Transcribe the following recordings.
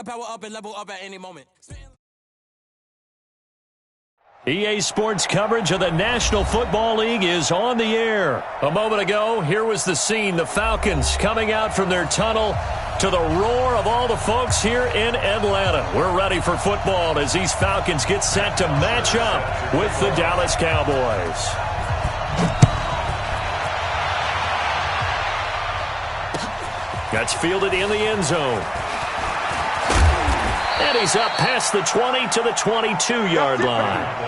can power up and level up at any moment. EA Sports coverage of the National Football League is on the air. A moment ago, here was the scene. The Falcons coming out from their tunnel to the roar of all the folks here in Atlanta. We're ready for football as these Falcons get set to match up with the Dallas Cowboys. That's fielded in the end zone. And he's up past the 20 to the 22-yard line.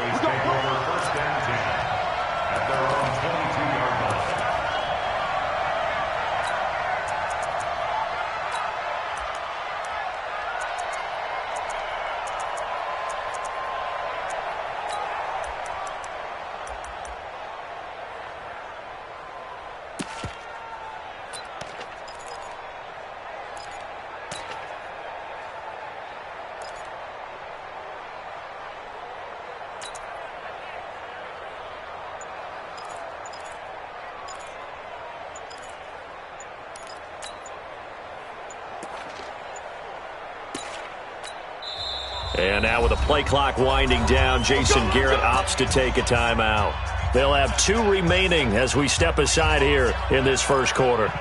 And now with the play clock winding down, Jason Garrett opts to take a timeout. They'll have 2 remaining as we step aside here in this first quarter.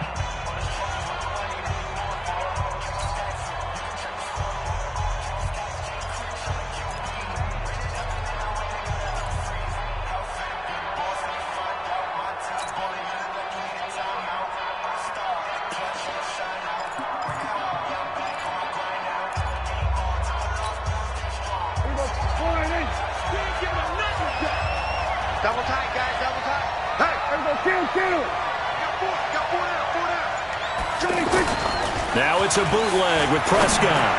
Double tight, guys, double tight. Hey, kill. Got four down. Now it's a bootleg with Prescott.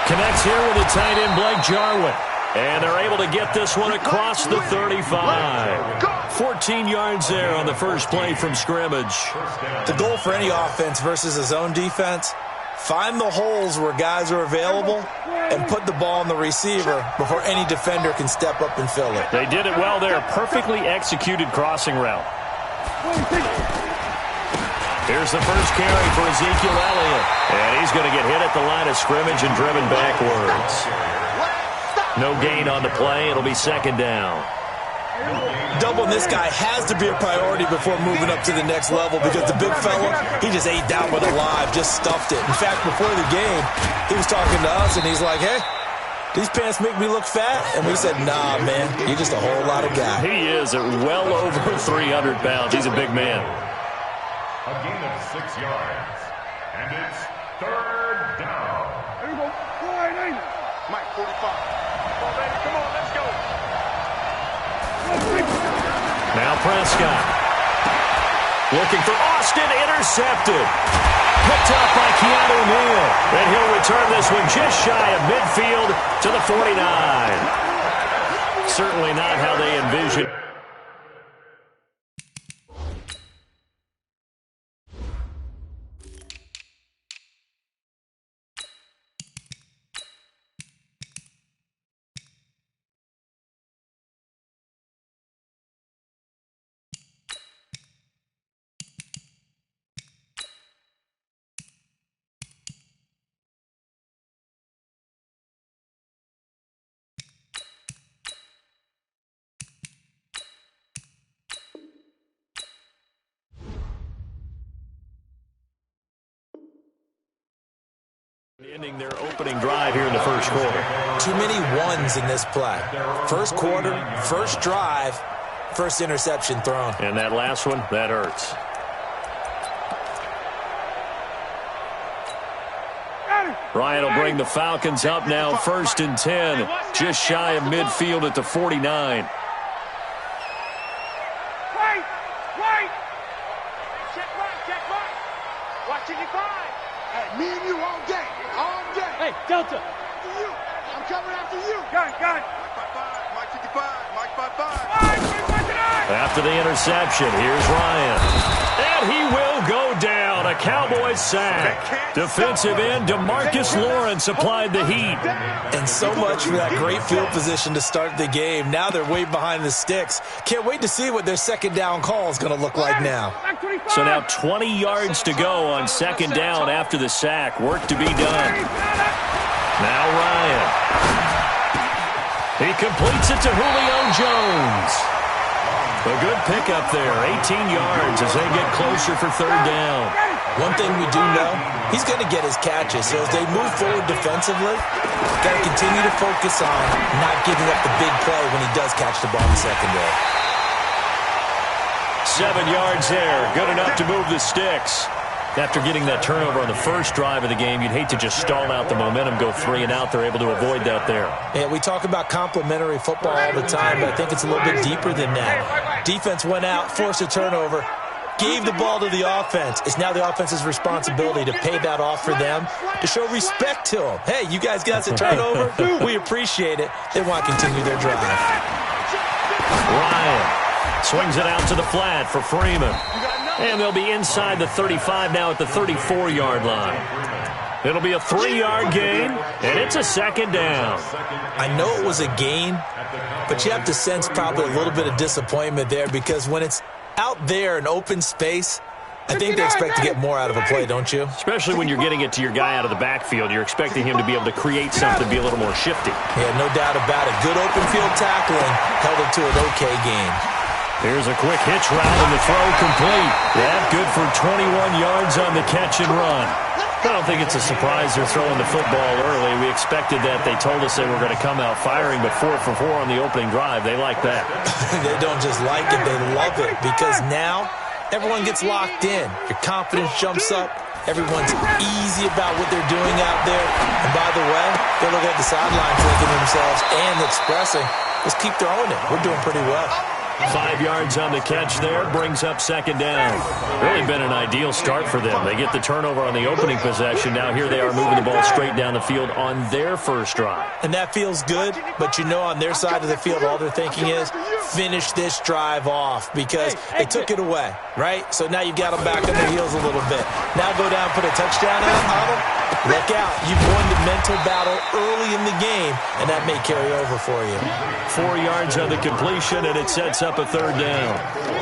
Connects here with the tight end, Blake Jarwin. And they're able to get this one across the 35. 14 yards there on the first play from scrimmage. The goal for any offense versus a zone defense, find the holes where guys are available and put the ball on the receiver before any defender can step up and fill it. They did it well there. Perfectly executed crossing route. Here's the first carry for Ezekiel Elliott. And he's going to get hit at the line of scrimmage and driven backwards. No gain on the play. It'll be second down. Doubling this guy has to be a priority before moving up to the next level because the big fella, he just ate that one alive, just stuffed it. In fact, before the game, he was talking to us, and he's like, hey, these pants make me look fat? And we said, nah, man, you're just a whole lot of guy. He is at well over 300 pounds. He's a big man. A gain of 6 yards, and it's third down. Here we go. Mike, 45. Come on, baby, come on, let's go. Now Prescott. Looking for Austin, intercepted. Picked up by Keanu Neal. And he'll return this one just shy of midfield to the 49. Certainly not how they envisioned. Ending their opening drive here in the first quarter. Too many ones in this play. First quarter, first drive, first interception thrown. And that last one, that hurts. Ryan will bring the Falcons up now, 1st and 10, just shy of midfield at the 49. Watching you five. Hey, me and you all day. Hey, Delta. I'm coming after you. Got it. Mike 55. Mike 55. After the interception, here's Ryan. And he will go down. A Cowboys sack. Defensive end DeMarcus Lawrence applied the heat. And so much for that great field position to start the game. Now they're way behind the sticks. Can't wait to see what their second down call is going to look like now. So now 20 yards to go on second down after the sack. Work to be done. Now Ryan. He completes it to Julio Jones. A good pickup there, 18 yards as they get closer for third down. One thing we do know, he's going to get his catches. So as they move forward defensively, got to continue to focus on not giving up the big play when he does catch the ball in the secondary. 7 yards there, good enough to move the sticks. After getting that turnover on the first drive of the game, you'd hate to just stall out the momentum, go 3 and out. They're able to avoid that there. Yeah, we talk about complementary football all the time, but I think it's a little bit deeper than that. Defense went out, forced a turnover, gave the ball to the offense. It's now the offense's responsibility to pay that off for them, to show respect to them. Hey, you guys got a turnover? We appreciate it. They want to continue their drive. Ryan swings it out to the flat for Freeman. And they'll be inside the 35 now at the 34-yard line. It'll be a 3-yard gain, and it's a second down. I know it was a gain, but you have to sense probably a little bit of disappointment there because when it's out there in open space, I think they expect to get more out of a play, don't you? Especially when you're getting it to your guy out of the backfield. You're expecting him to be able to create something, be a little more shifty. Yeah, no doubt about it. Good open field tackling held it to an okay gain. Here's a quick hitch route and the throw complete. That good for 21 yards on the catch and run. I don't think it's a surprise they're throwing the football early. We expected that. They told us they were going to come out firing, but 4 for 4 on the opening drive. They like that. They don't just like it, they love it because now everyone gets locked in. Your confidence jumps up. Everyone's easy about what they're doing out there. And by the way, they're looking at the sideline thinking to themselves and expressing, let's keep throwing it. We're doing pretty well. 5 yards on the catch there, brings up second down. Really been an ideal start for them. They get the turnover on the opening possession. Now here they are moving the ball straight down the field on their first drive. And that feels good, but you know on their side of the field, all they're thinking is finish this drive off because they took it away, right? So now you've got them back on their heels a little bit. Now go down, put a touchdown out on them. Look out. You've won the mental battle early in the game, and that may carry over for you. 4 yards on the completion, and it sets up a third down.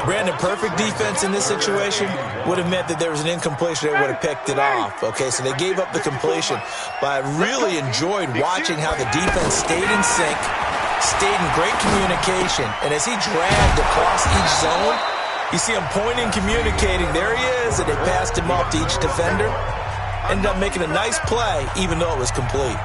Brandon, perfect defense in this situation would have meant that there was an incompletion. They would have picked it off. Okay, so they gave up the completion. But I really enjoyed watching how the defense stayed in sync, stayed in great communication. And as he dragged across each zone, you see him pointing, communicating. There he is, and they passed him off to each defender. Ended up making a nice play, even though it was complete.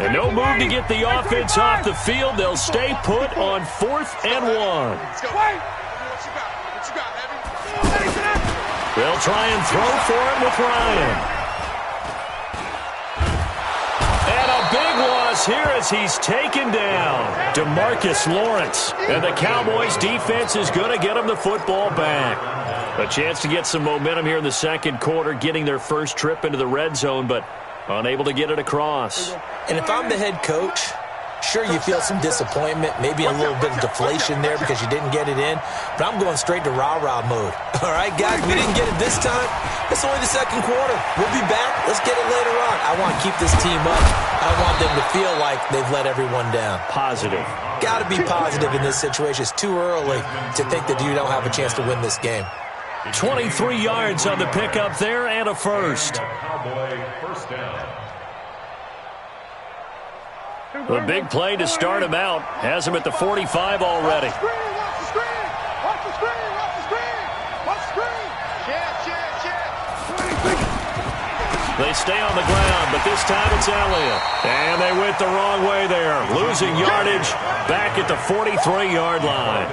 And no move to get the offense off the field. They'll stay put on 4th and 1. They'll try and throw for him with Ryan. And a big loss here as he's taken down. DeMarcus Lawrence. And the Cowboys defense is going to get him the football back. A chance to get some momentum here in the second quarter, getting their first trip into the red zone, but unable to get it across. And if I'm the head coach, sure you feel some disappointment, maybe a little bit of deflation there because you didn't get it in, but I'm going straight to rah-rah mode. All right, guys, we didn't get it this time. It's only the second quarter. We'll be back. Let's get it later on. I want to keep this team up. I want them to feel like they've let everyone down. Positive. Got to be positive in this situation. It's too early to think that you don't have a chance to win this game. 23 yards on the pickup there and a first. First down. The big play to start him out has him at the 45 already. Watch the screen! Watch the screen! Watch the screen! Watch the screen! Check! They stay on the ground, but this time it's Elliott. And they went the wrong way there, losing yardage back at the 43-yard line.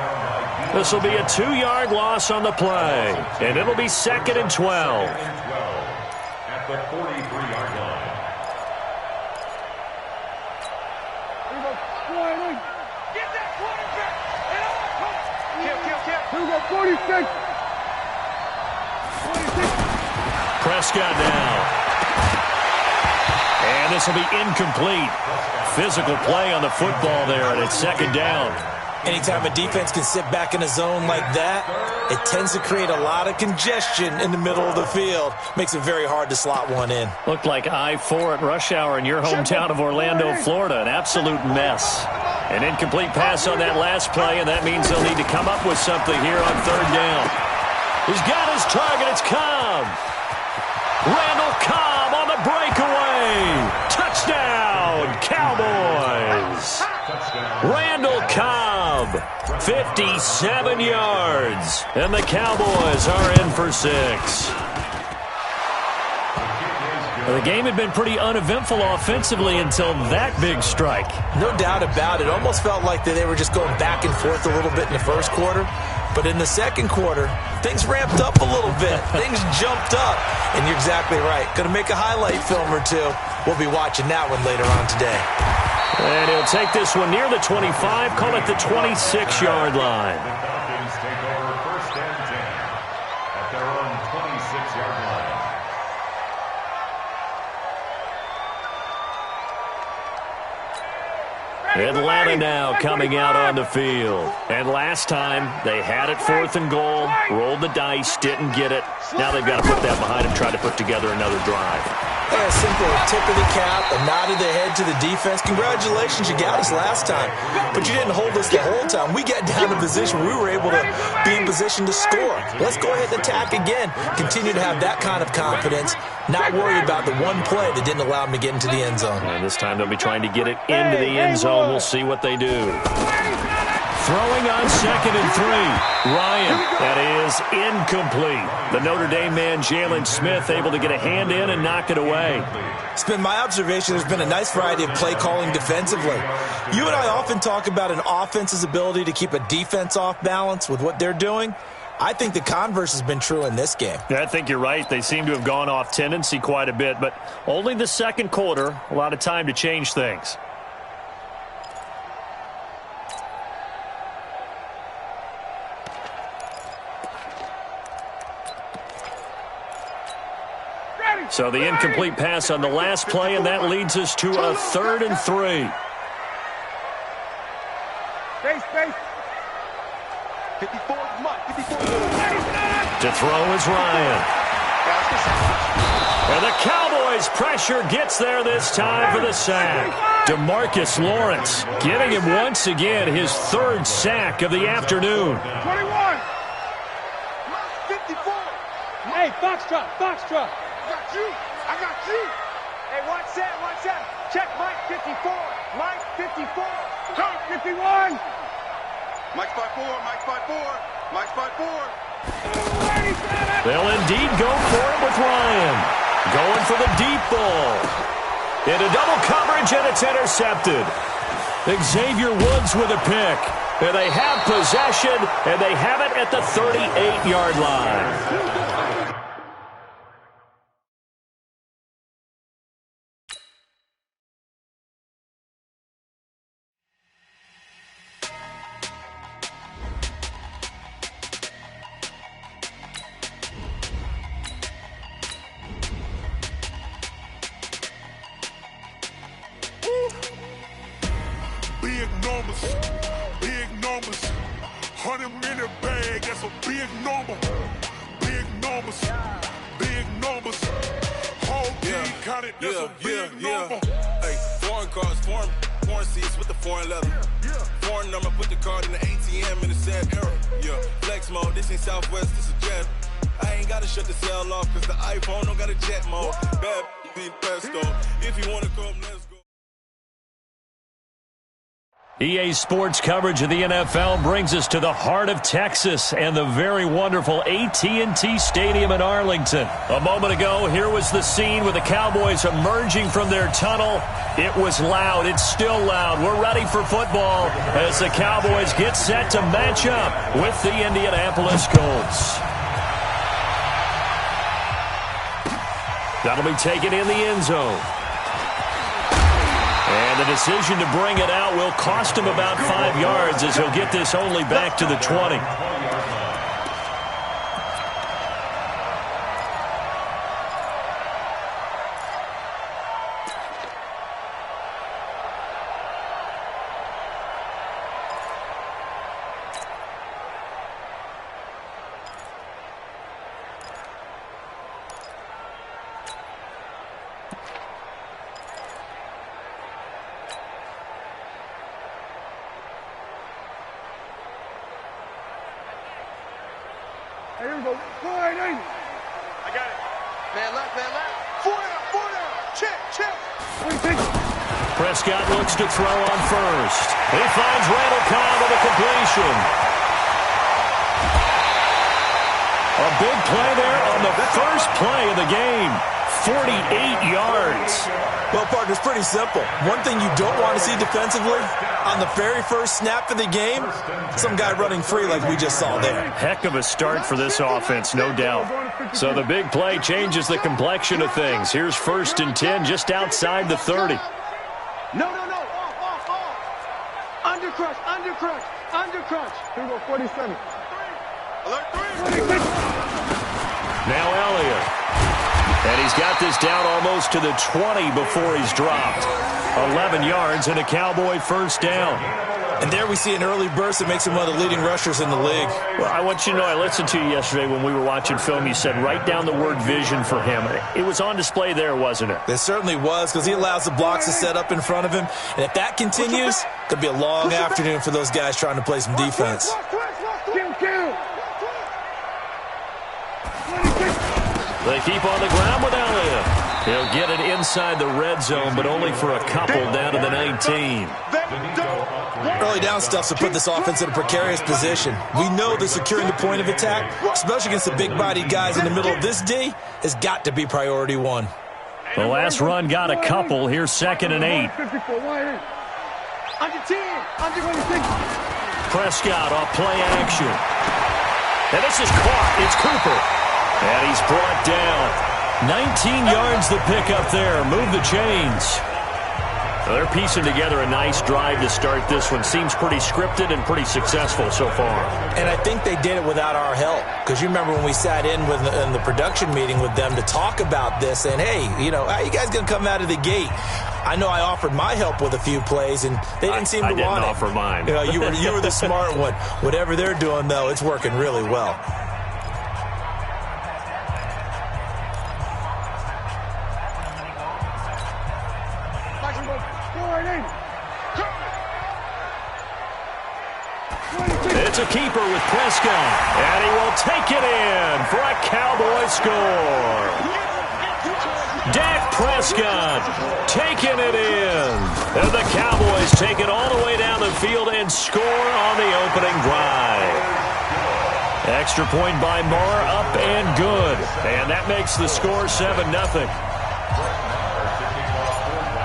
This will be a 2-yard loss on the play, and it'll be 2nd and 12. At the 43-yard line. Get that quarterback! Kill. Who got 46? Prescott now. And this will be incomplete. Physical play on the football there, and it's 2nd down. Anytime a defense can sit back in a zone like that, it tends to create a lot of congestion in the middle of the field. Makes it very hard to slot one in. Looked like I-4 at rush hour in your hometown of Orlando, Florida. An absolute mess. An incomplete pass on that last play, and that means they'll need to come up with something here on third down. He's got his target. It's Cobb. Randall Cobb on the breakaway. Touchdown, Cowboys. Randall Cobb, 57 yards. And the Cowboys are in for 6. The game had been pretty uneventful offensively until that big strike. No doubt about it. Almost felt like they were just going back and forth a little bit in the first quarter. But in the second quarter, things ramped up a little bit. Things jumped up. And you're exactly right. Going to make a highlight film or two. We'll be watching that one later on today. And he'll take this one near the 25, call it the 26-yard line. The Falcons take over first and 10 at their own 26-yard line. Atlanta now coming out on the field. And last time, they had it 4th and goal, rolled the dice, didn't get it. Now they've got to put that behind them, try to put together another drive. Yeah, simple tip of the cap, a nod of the head to the defense. Congratulations, you got us last time. But you didn't hold us the whole time. We got down in position where we were able to be in position to score. Let's go ahead and attack again. Continue to have that kind of confidence. Not worry about the one play that didn't allow them to get into the end zone. And this time they'll be trying to get it into the end zone. We'll see what they do. Throwing on 2nd and 3. Ryan, that is incomplete. The Notre Dame man, Jalen Smith, able to get a hand in and knock it away. It's been my observation there's been a nice variety of play calling defensively. You and I often talk about an offense's ability to keep a defense off balance with what they're doing. I think the converse has been true in this game. Yeah, I think you're right. They seem to have gone off tendency quite a bit, but only the second quarter, a lot of time to change things. So the incomplete pass on the last play, and that leads us to a 3rd and 3. Space. 54, come on, 54. To throw is Ryan. And the Cowboys' pressure gets there this time for the sack. DeMarcus Lawrence getting him once again his 3rd sack of the afternoon. 21. 54. Hey, Foxtrot. I got you. Hey, watch that. Check Mike 54. Mike 54. Come, 51. Mike's by 4. They'll indeed go for it with Ryan. Going for the deep ball. Into double coverage, and it's intercepted. Xavier Woods with a pick. And they have possession, and they have it at the 38-yard line. Big numbers. 100-minute bag, that's a big number. Big numbers. Whole team counted, that's a big number. Hey, foreign cars, foreign seats with the foreign leather. Foreign number, put the card in the ATM in the sad era. Yeah, flex mode, this ain't Southwest, this is jet. I ain't gotta shut the cell off, cause the iPhone don't got a jet mode. Bad be pesto. If you wanna come, let's go. EA Sports coverage of the NFL brings us to the heart of Texas and the very wonderful AT&T Stadium in Arlington. A moment ago, here was the scene with the Cowboys emerging from their tunnel. It was loud. It's still loud. We're ready for football as the Cowboys get set to match up with the Indianapolis Colts. That'll be taken in the end zone. And the decision to bring it out will cost him about 5 yards as he'll get this only back to the 20. go. 480. I got it. Man left, man left. 4 down. Check. Prescott looks to throw on first. He finds Randall Cobb with a completion. A big play there on the first play of the game. 48 yards. Well, partner, it's pretty simple. One thing you don't want to see defensively, on the very first snap of the game, some guy running free like we just saw there. Heck of a start for this offense, no doubt. So the big play changes the complexion of things. Here's 1st and 10 just outside the 30. No. Off. Undercrush. Here we go, 47. Alert 3. Now Elliott. And he's got this down almost to the 20 before he's dropped. 11 yards and a Cowboy first down. And there we see an early burst that makes him one of the leading rushers in the league. Well, I want you to know, I listened to you yesterday when we were watching film. You said write down the word vision for him. It was on display there, wasn't it? It certainly was, because he allows the blocks to set up in front of him. And if that continues, it's going to be a long afternoon for those guys trying to play some defense. They keep on the ground with Elliott. He'll get it inside the red zone, but only for a couple down to the 19. Early down stuff to put this offense in a precarious position. We know that securing the point of attack, especially against the big-bodied guys in the middle of this D, has got to be priority one. The last run got a couple. Here's 2nd and 8. Prescott off play action. And this is caught. It's Cooper. And he's brought down. 19 yards the pickup there. Move the chains. Well, they're piecing together a nice drive to start this one. Seems pretty scripted and pretty successful so far. And I think they did it without our help. Because you remember when we sat in the production meeting with them to talk about this. And, hey, how you guys going to come out of the gate? I know I offered my help with a few plays, and they didn't seem to want it. I didn't offer mine. You were the smart one. Whatever they're doing, though, it's working really well. It's a keeper with Prescott, and he will take it in for a Cowboy score. Dak Prescott taking it in. And the Cowboys take it all the way down the field and score on the opening drive. Extra point by Marr, up and good. And that makes the score 7-0.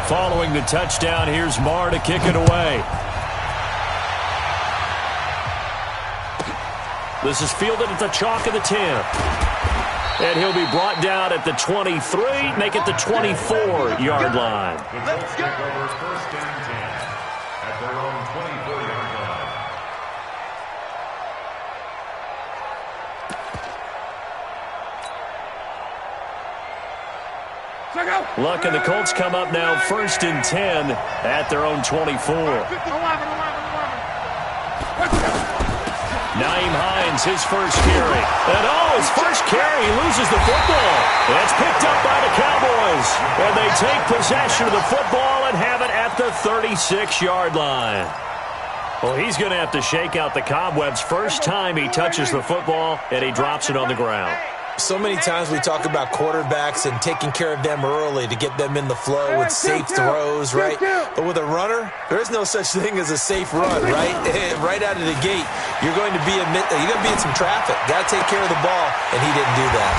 Following the touchdown, here's Marr to kick it away. This is fielded at the chalk of the 10. And he'll be brought down at the 23, make it the 24-yard line. Let's go. First and 10 at their own 24-yard line. Luck and the Colts come up now 1st and 10 at their own 24. Naeem Hines, his first carry. And his first carry, he loses the football. It's picked up by the Cowboys. And they take possession of the football and have it at the 36-yard line. Well, he's going to have to shake out the cobwebs first time he touches the football, and he drops it on the ground. So many times we talk about quarterbacks and taking care of them early to get them in the flow with safe throws, right? But with a runner, there is no such thing as a safe run, right? Right out of the gate, you're going to be in some traffic. Got to take care of the ball, and he didn't do that.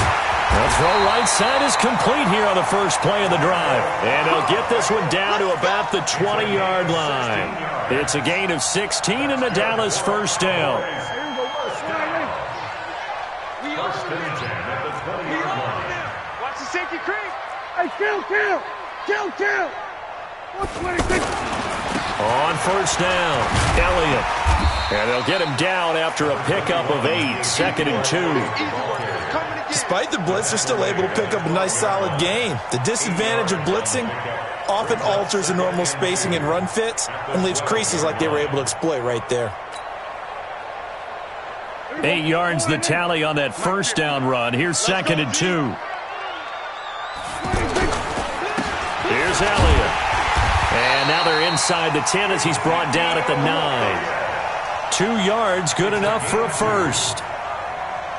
The throw right side is complete here on the first play of the drive. And he'll get this one down to about the 20-yard line. It's a gain of 16 and the Dallas first down. Watch the safety creep. Hey, kill. 126. On first down, Elliott. And they'll get him down after a pickup of 8, 2nd and 2. Despite the blitz, they're still able to pick up a nice, solid gain. The disadvantage of blitzing often alters the normal spacing and run fits and leaves creases like they were able to exploit right there. 8 yards the tally on that first down run. Here's 2nd and 2. Here's Elliott. And now they're inside the 10 as he's brought down at the 9. 2 yards, good enough for a first.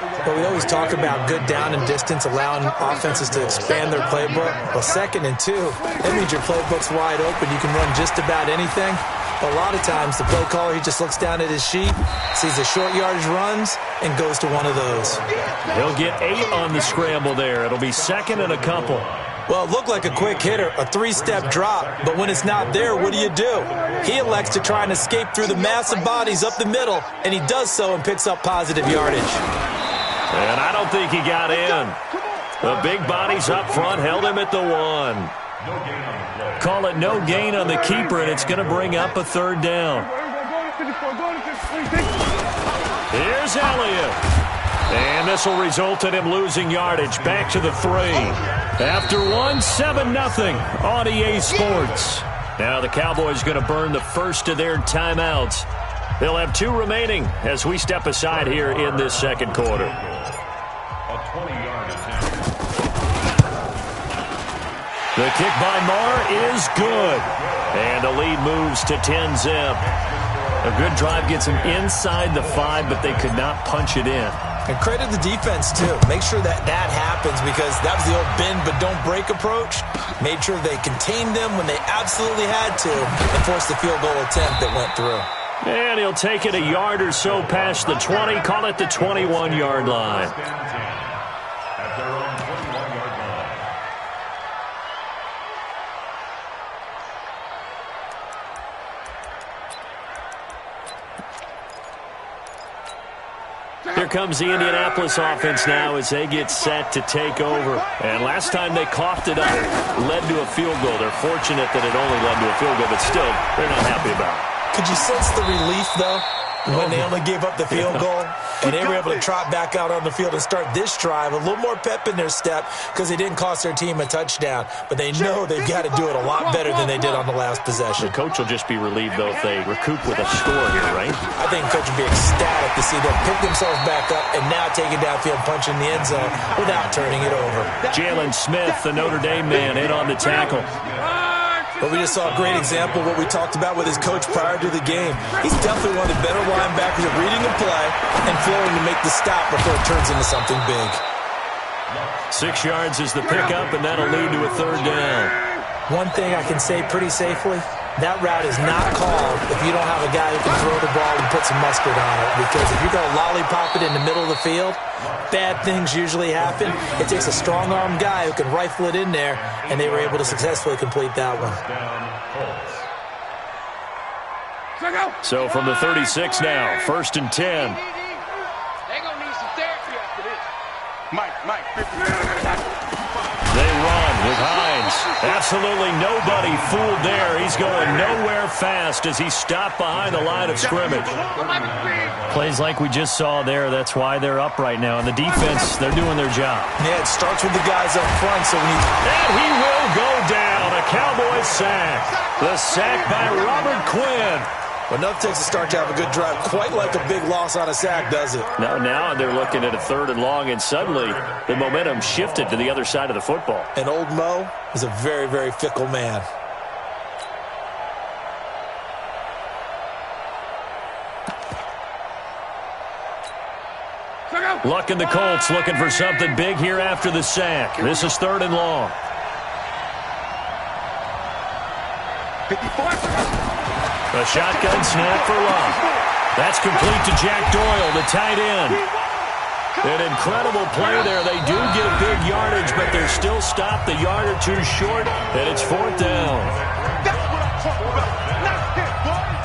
Well, we always talk about good down and distance, allowing offenses to expand their playbook. Well, 2nd and 2, that means your playbook's wide open. You can run just about anything. But a lot of times, the play caller, he just looks down at his sheet, sees the short yardage runs, and goes to one of those. He'll get 8 on the scramble there. It'll be 2nd and a couple. Well, it looked like a quick hitter, a 3-step drop, but when it's not there, what do? He elects to try and escape through the massive bodies up the middle, and he does so and picks up positive yardage. And I don't think he got in. The big bodies up front held him at the 1. Call it no gain on the keeper, and it's going to bring up a 3rd down. Here's Elliott. And this will result in him losing yardage. Back to the 3. After 1, 7-0 on EA Sports. Now the Cowboys going to burn the first of their timeouts. They'll have 2 remaining as we step aside here in this 2nd quarter. A 20-yard attempt. The kick by Marr is good. And the lead moves to 10-zip. A good drive gets them inside the 5, but they could not punch it in. And credit the defense, too. Make sure that happens, because that was the old bend but don't break approach. Made sure they contained them when they absolutely had to and forced the field goal attempt that went through. And he'll take it a yard or so past the 20, call it the 21-yard line. At their own 21-yard line. Here comes the Indianapolis offense now as they get set to take over. And last time they coughed it up, led to a field goal. They're fortunate that it only led to a field goal, but still, they're not happy about it. Could you sense the relief, though, when they only gave up the field goal? And they were able to trot back out on the field and start this drive. A little more pep in their step because they didn't cost their team a touchdown. But they know they've got to do it a lot better than they did on the last possession. The coach will just be relieved, though, if they recoup with a score here, right? I think the coach would be ecstatic to see them pick themselves back up and now take it downfield, punch in the end zone without turning it over. Jalen Smith, the Notre Dame man, in on the tackle. But we just saw a great example of what we talked about with his coach prior to the game. He's definitely one of the better linebackers at reading a play and flowing to make the stop before it turns into something big. 6 yards is the pickup, and that'll lead to a 3rd down. One thing I can say pretty safely, that route is not called if you don't have a guy who can throw the ball and put some mustard on it. Because if you're going to lollipop it in the middle of the field, bad things usually happen. It takes a strong-armed guy who can rifle it in there, and they were able to successfully complete that one. So from the 36 now, 1st and 10. They gonna need some therapy after this. Mike. They run with Hines. Absolutely nobody fooled there. He's going nowhere fast as he stopped behind the line of scrimmage. Plays like we just saw there. That's why they're up right now. And the defense, they're doing their job. Yeah, it starts with the guys up front. And he will go down. A Cowboy sack. The sack by Robert Quinn. Well, enough takes to start to have a good drive. Quite like a big loss on a sack, does it? No, now they're looking at a 3rd and long, and suddenly the momentum shifted to the other side of the football. And old Mo is a very, very fickle man. Luck and the Colts looking for something big here after the sack. This is 3rd and long. 54. A shotgun snap for Luck. That's complete to Jack Doyle, the tight end. An incredible play there. They do get big yardage, but they're still stopped a yard or two short, and it's 4th down. That's what I'm talking about. Not this, boy.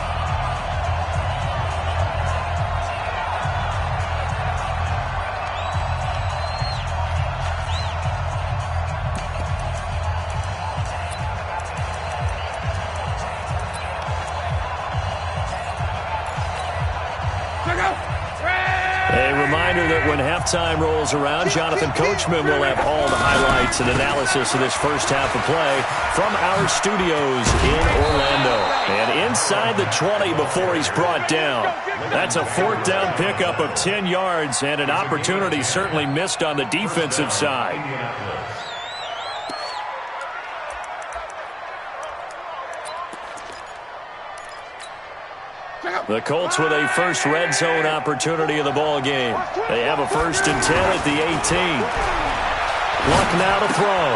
A reminder that when halftime rolls around, Jonathan Coachman will have all the highlights and analysis of this first half of play from our studios in Orlando. And inside the 20 before he's brought down. That's a 4th down pickup of 10 yards and an opportunity certainly missed on the defensive side. The Colts with a first red zone opportunity of the ball game. They have a 1st and 10 at the 18. Luck now to throw.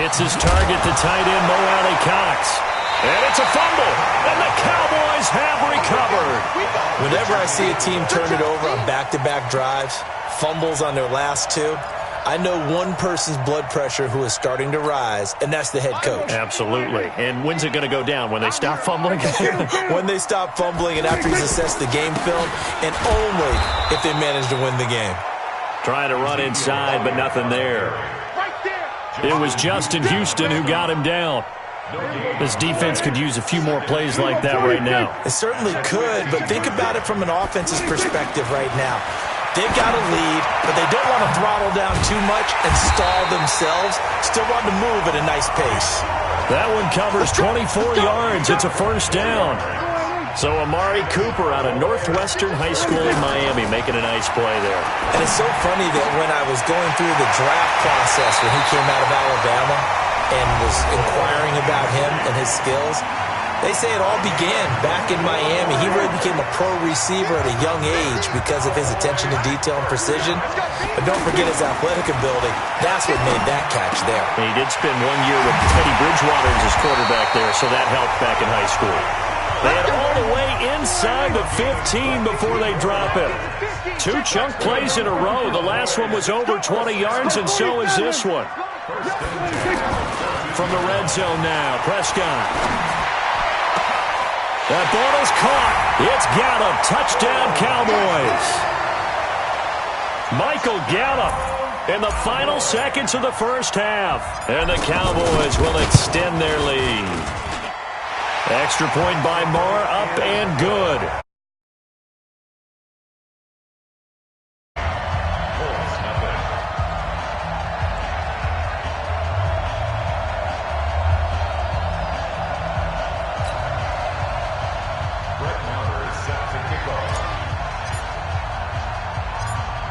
Hits his target, the tight end, Mo Alley-Cox. And it's a fumble, and the Cowboys have recovered. Whenever I see a team turn it over on back-to-back drives, fumbles on their last two, I know one person's blood pressure who is starting to rise, and that's the head coach. Absolutely. And when's it going to go down? When they stop fumbling? When they stop fumbling and after he's assessed the game film, and only if they manage to win the game. Trying to run inside, but nothing there. It was Justin Houston who got him down. This defense could use a few more plays like that right now. It certainly could, but think about it from an offense's perspective right now. They've got a lead, but they don't want to throttle down too much and stall themselves. Still want to move at a nice pace. That one covers 24 yards. It's a 1st down. So Amari Cooper out of Northwestern High School in Miami making a nice play there. And it's so funny that when I was going through the draft process when he came out of Alabama and was inquiring about him and his skills, they say it all began back in Miami. He really became a pro receiver at a young age because of his attention to detail and precision. But don't forget his athletic ability. That's what made that catch there. And he did spend 1 year with Teddy Bridgewater as his quarterback there, so that helped back in high school. They had all the way inside the 15 before they drop it. 2 chunk plays in a row. The last one was over 20 yards, and so is this one. From the red zone now, Prescott. That ball is caught. It's Gallup. Touchdown, Cowboys. Michael Gallup in the final seconds of the first half. And the Cowboys will extend their lead. Extra point by Moore, up and good.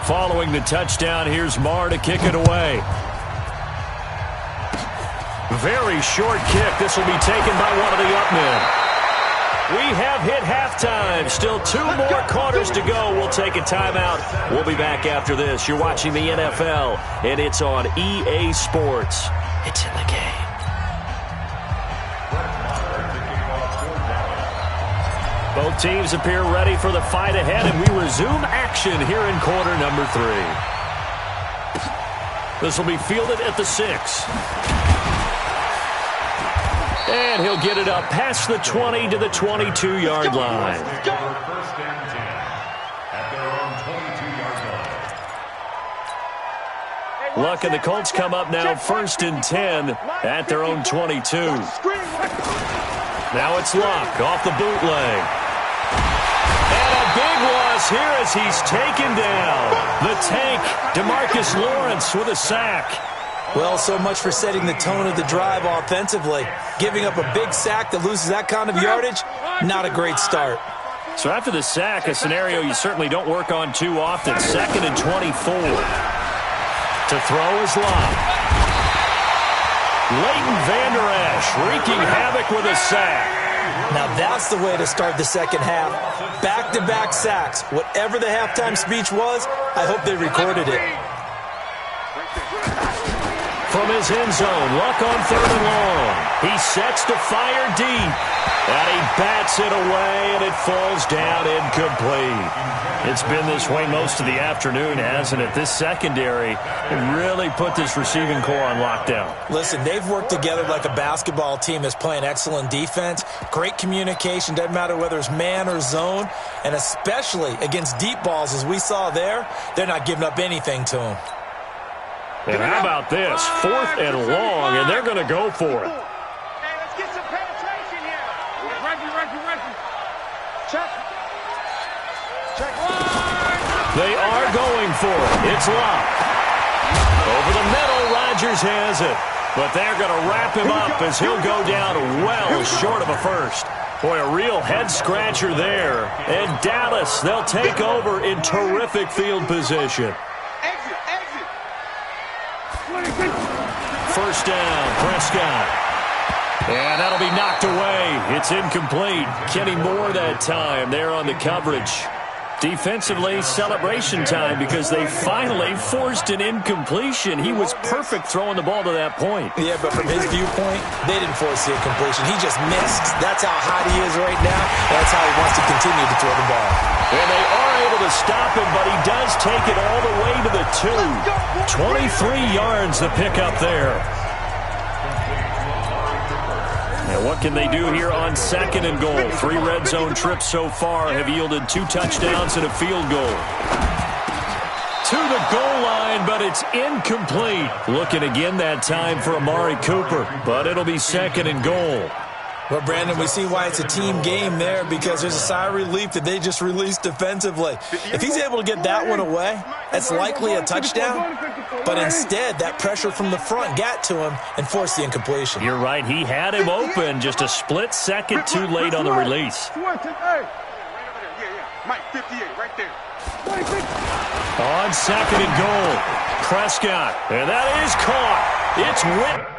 Following the touchdown, here's Marr to kick it away. Very short kick. This will be taken by one of the up men. We have hit halftime. Still 2 more quarters to go. We'll take a timeout. We'll be back after this. You're watching the NFL, and it's on EA Sports. It's in the game. Both teams appear ready for the fight ahead, and we resume action here in quarter number 3. This will be fielded at the 6. And he'll get it up past the 20 to the 22-yard line. First and 10 at their own 22-yard line. Luck and the Colts come up now 1st and 10 at their own 22. Now it's Luck off the bootleg. And a big loss here as he's taken down. The tank, DeMarcus Lawrence with a sack. Well, so much for setting the tone of the drive offensively. Giving up a big sack that loses that kind of yardage, not a great start. So after the sack, a scenario you certainly don't work on too often. 2nd and 24. To throw is Locke. Leighton Vander Esch wreaking havoc with a sack. Now that's the way to start the second half. Back-to-back sacks. Whatever the halftime speech was, I hope they recorded it. From his end zone, Luck on 3rd and long. He sets to fire deep. And he bats it away, and it falls down incomplete. It's been this way most of the afternoon, hasn't it? This secondary really put this receiving core on lockdown. Listen, they've worked together like a basketball team that's playing excellent defense. Great communication, doesn't matter whether it's man or zone. And especially against deep balls, as we saw there, they're not giving up anything to them. And how about this? 4th and long, and they're going to go for it. Hey, let's get some penetration here. Reggie. Check. They are going for it. It's Locke. Over the middle, Rodgers has it. But they're going to wrap him up as he'll go down well short of a first. Boy, a real head-scratcher there. And Dallas, they'll take over in terrific field position. First down, Prescott. And that'll be knocked away. It's incomplete. Kenny Moore that time there on the coverage. Defensively, celebration time because they finally forced an incompletion. He was perfect throwing the ball to that point. Yeah, but from his viewpoint, they didn't force the incompletion. He just missed. That's how hot he is right now. That's how he wants to continue to throw the ball. And they are able to stop him, but he does take it all the way to the 2. 23 yards to pick up there. And what can they do here on 2nd and goal? 3 red zone trips so far have yielded 2 touchdowns and a field goal. To the goal line, but it's incomplete. Looking again that time for Amari Cooper, but it'll be 2nd and goal. Well, Brandon, we see why it's a team game there because there's a sigh of relief that they just released defensively. If he's able to get that one away, that's likely a touchdown. But instead, that pressure from the front got to him and forced the incompletion. You're right. He had him open. Just a split second too late on the release. Mike, 58, right there. On 2nd and goal, Prescott. And that is caught. It's whipped.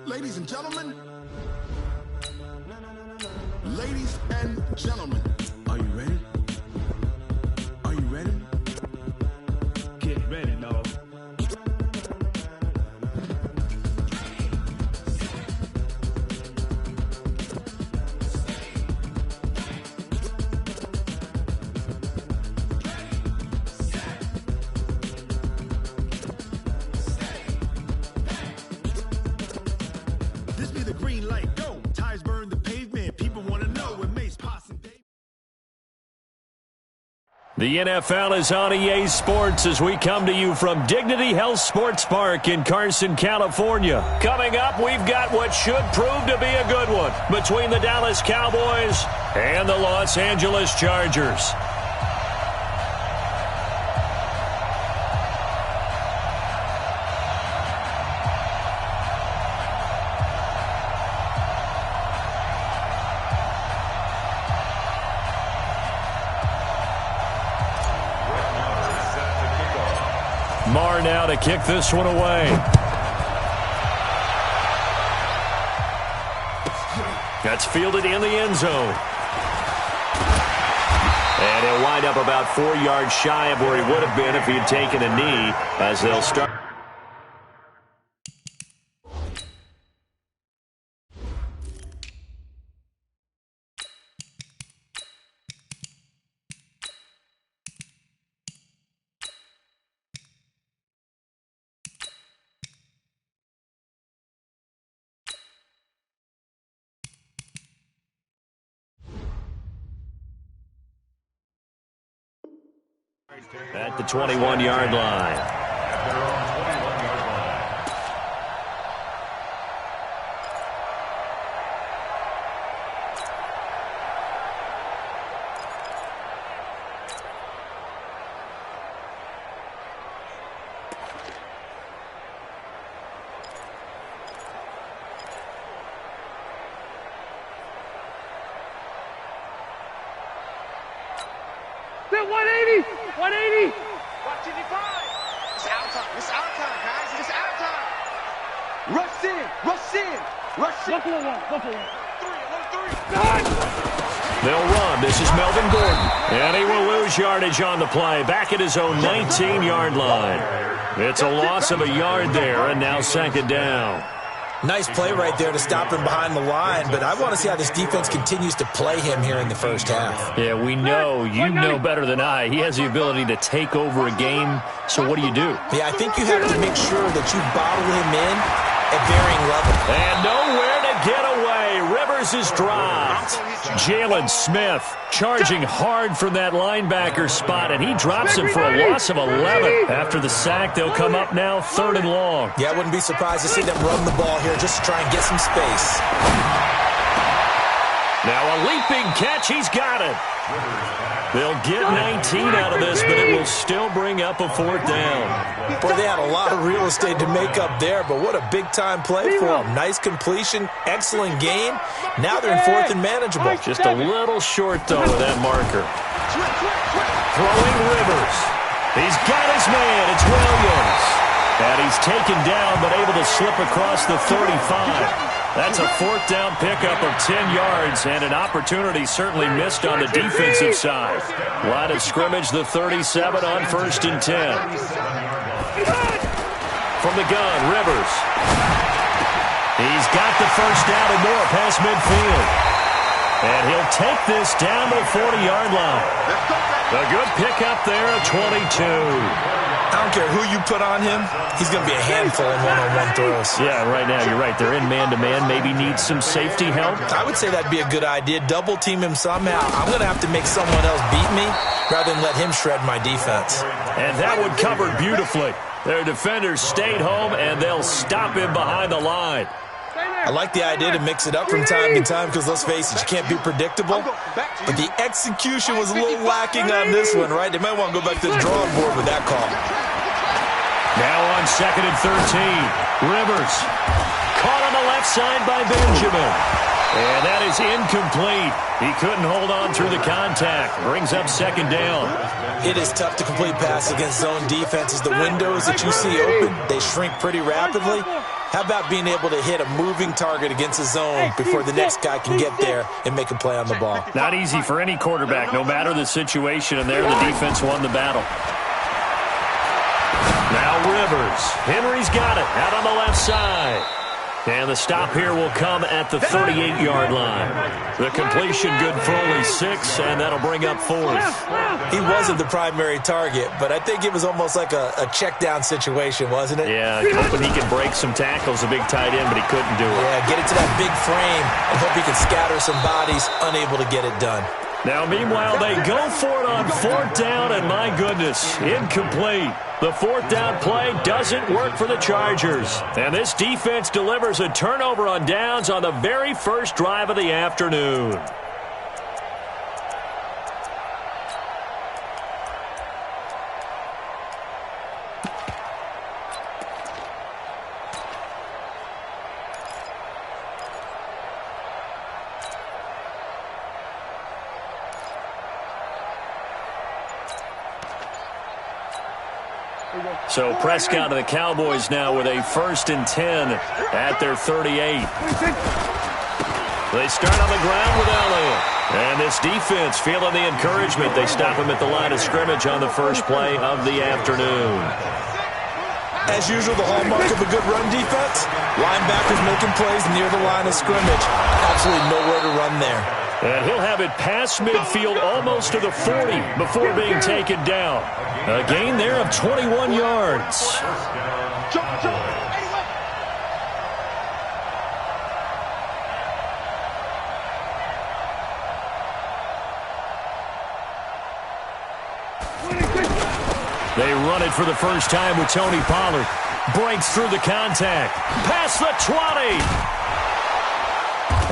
Ladies and gentlemen, are you ready? Are you ready? Get ready, dog. This be the green light, go. Tires burn the pavement. People want to know what makes possible. The NFL is on EA Sports as we come to you from Dignity Health Sports Park in Carson, California. Coming up, we've got what should prove to be a good one between the Dallas Cowboys and the Los Angeles Chargers. Marr now to kick this one away. That's fielded in the end zone. And he'll wind up about 4 yards shy of where he would have been if he had taken a knee as they'll start. At the 21-yard line. They're 180! 180! 155! It's our time. It's our time, guys. It's our time. Rush in. Rush in. Rush in. They'll run. This is Melvin Gordon. And he will lose yardage on the play. Back at his own 19-yard line. It's a loss of a yard there, and now 2nd down. Nice play right there to stop him behind the line, but I want to see how this defense continues to play him here in the first half. Yeah, we know. You know better than I. He has the ability to take over a game, so what do? Yeah, I think you have to make sure that you bottle him in at varying levels. And nowhere to get away. Rivers is dropped. Jalen Smith charging hard from that linebacker spot, and he drops him for a loss of 11. After the sack, they'll come up now 3rd and long. Yeah, I wouldn't be surprised to see them run the ball here just to try and get some space. Now a leaping catch. He's got it. They'll get 19 out of this, but it will still bring up a 4th down. Boy, they had a lot of real estate to make up there, but what a big-time play for them. Nice completion, excellent gain. Now they're in 4th and manageable. Just a little short, though, of that marker. Throwing Rivers. He's got his man. It's Williams. And he's taken down, but able to slip across the 35. That's a 4th down pickup of 10 yards, and an opportunity certainly missed on the defensive side. Line of scrimmage, the 37 on 1st and 10. From the gun, Rivers. He's got the first down and more past midfield. And he'll take this down to the 40-yard line. A good pickup there at 22. I don't care who you put on him, he's going to be a handful in one-on-one throws. Yeah, right now, you're right. They're in man-to-man. Maybe needs some safety help. I would say that'd be a good idea. Double-team him somehow. I'm going to have to make someone else beat me rather than let him shred my defense. And that one covered beautifully. Their defenders stayed home, and they'll stop him behind the line. I like the idea to mix it up from time to time because, let's face it, you can't be predictable. But the execution was a little lacking on this one, right? They might want to go back to the drawing board with that call. Now on 2nd and 13. Rivers caught on the left side by Benjamin. And that is incomplete. He couldn't hold on through the contact. Brings up 2nd down. It is tough to complete passes against zone defenses. The windows that you see open, they shrink pretty rapidly. How about being able to hit a moving target against a zone before the next guy can get there and make a play on the ball? Not easy for any quarterback, no matter the situation, and there the defense won the battle. Now Rivers. Henry's got it out on the left side. And the stop here will come at the 38-yard line. The completion good for only 6, and that'll bring up 4th. He wasn't the primary target, but I think it was almost like a check-down situation, wasn't it? Yeah, hoping he can break some tackles, a big tight end, but he couldn't do it. Yeah, get it to that big frame and hope he can scatter some bodies, unable to get it done. Now, meanwhile, they go for it on 4th down, and my goodness, incomplete. The 4th down play doesn't work for the Chargers. And this defense delivers a turnover on downs on the very first drive of the afternoon. So Prescott and the Cowboys now with a 1st and 10 at their 38. They start on the ground with Elliott. And this defense feeling the encouragement. They stop him at the line of scrimmage on the first play of the afternoon. As usual, the hallmark of a good run defense, linebackers making plays near the line of scrimmage. Absolutely nowhere to run there. And he'll have it past midfield almost to the 40 before being taken down. A gain there of 21 yards. They run it for the first time with Tony Pollard. Breaks through the contact. Past the 20.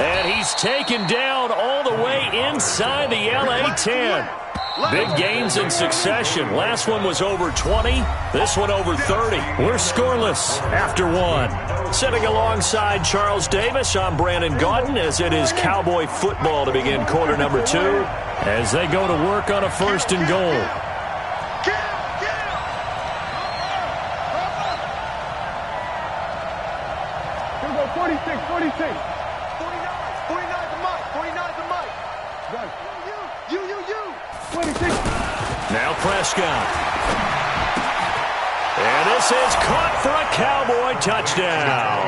And he's taken down all the way inside the LA 10. Big gains in succession. Last one was over 20. This one over 30. We're scoreless after 1. Sitting alongside Charles Davis, I'm Brandon Gaudin as it is Cowboy football to begin quarter number 2 as they go to work on a 1st and goal. Here we go, 46, 46. 49 the mic. 49 the mic. Right. You. 26. Now Prescott. And this is caught for a Cowboy touchdown.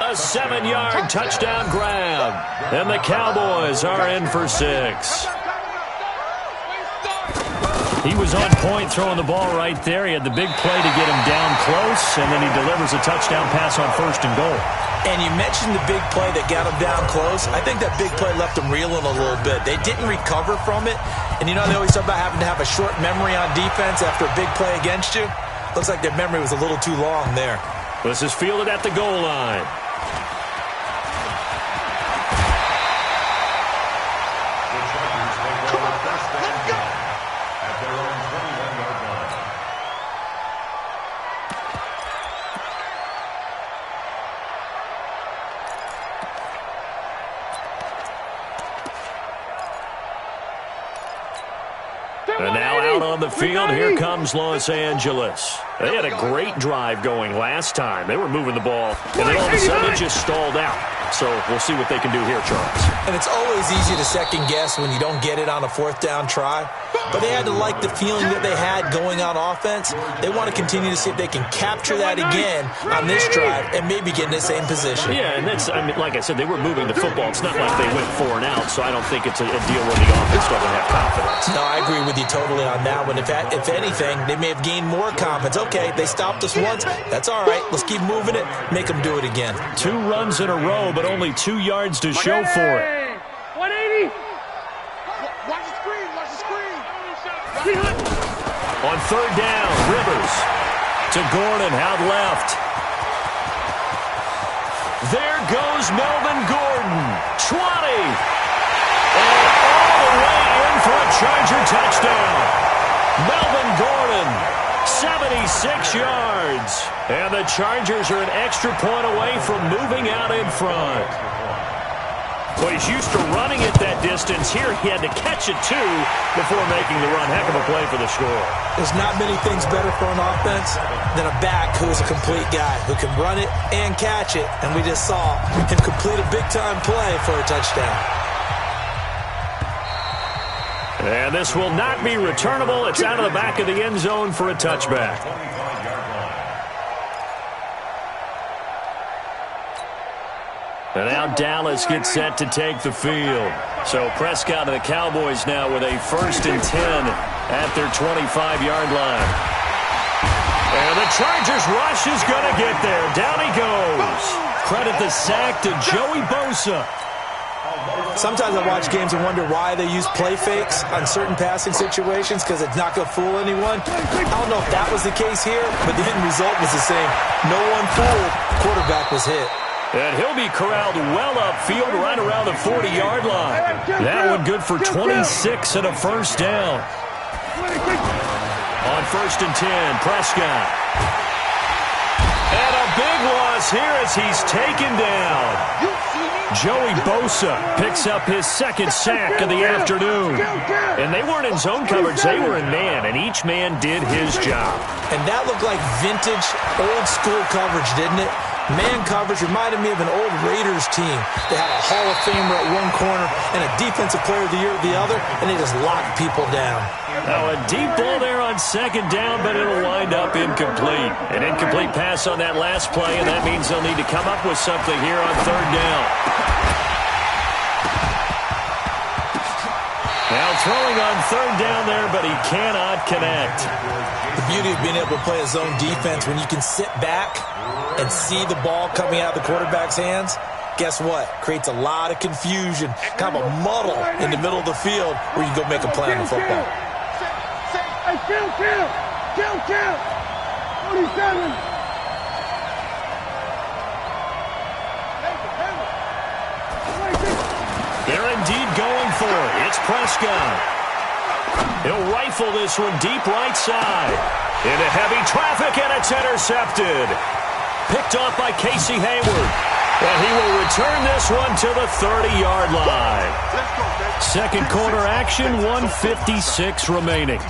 A 7-yard touchdown grab. And the Cowboys are in for 6. He was on point throwing the ball right there. He had the big play to get him down close, and then he delivers a touchdown pass on 1st and goal. And you mentioned the big play that got him down close. I think that big play left him reeling a little bit. They didn't recover from it. And you know, they always talk about having to have a short memory on defense after a big play against you. Looks like their memory was a little too long there. This is fielded at the goal line. midfield. Here comes Los Angeles. They had a great drive going last time. They were moving the ball, and then all of a sudden it just stalled out. So we'll see what they can do here, Charles. And it's always easy to second guess when you don't get it on a fourth down try. But they had to like the feeling that they had going on offense. They want to continue to see if they can capture that again on this drive and maybe get in the same position. Yeah, and that's, I mean, like I said, they were moving the football. It's not like they went 4 and out, so I don't think it's a deal where the offense doesn't have confidence. No, I agree with you totally on that one. If anything, they may have gained more confidence. Okay, they stopped us once. That's all right. Let's keep moving it. Make them do it again. 2 runs in a row, but only 2 yards to show for it. 180. Watch the screen. Watch the screen. On 3rd down, Rivers to Gordon, out left. There goes Melvin Gordon, 20. And all the way in for a Charger touchdown. Melvin Gordon, 76 yards. And the Chargers are an extra point away from moving out in front. Well, he's used to running it that distance. Here he had to catch it, too, before making the run. Heck of a play for the score. There's not many things better for an offense than a back who is a complete guy, who can run it and catch it. And we just saw him complete a big-time play for a touchdown. And this will not be returnable. It's out of the back of the end zone for a touchback. And now Dallas gets set to take the field. So Prescott and the Cowboys now with a 1st and 10 at their 25-yard line. And the Chargers rush is going to get there. Down he goes. Credit the sack to Joey Bosa. Sometimes I watch games and wonder why they use play fakes on certain passing situations, because it's not going to fool anyone. I don't know if that was the case here, but the end result was the same. No one fooled. The quarterback was hit. And he'll be corralled well upfield right around the 40-yard line. That one good for 26 and a 1st down. On 1st and 10, Prescott. And a big loss here as he's taken down. Joey Bosa picks up his 2nd sack of the afternoon. And they weren't in zone coverage, they were in man, and each man did his job. And that looked like vintage, old-school coverage, didn't it? Man coverage reminded me of an old Raiders team. They had a Hall of Famer at one corner and a Defensive Player of the Year at the other, and they just locked people down. Now a deep ball there on 2nd down, but it'll wind up incomplete. An incomplete pass on that last play, and that means they'll need to come up with something here on 3rd down. Now throwing on 3rd down there, but he cannot connect. The beauty of being able to play a zone defense, when you can sit back and see the ball coming out of the quarterback's hands, guess what? Creates a lot of confusion, kind of a muddle in the middle of the field where you go make a play on the football. Hey, kill! 27! They're indeed going for it. It's Prescott. He'll rifle this one deep right side. Into heavy traffic, and it's intercepted. Picked off by Casey Hayward. And he will return this one to the 30-yard line. 2nd quarter action, 1:56 remaining.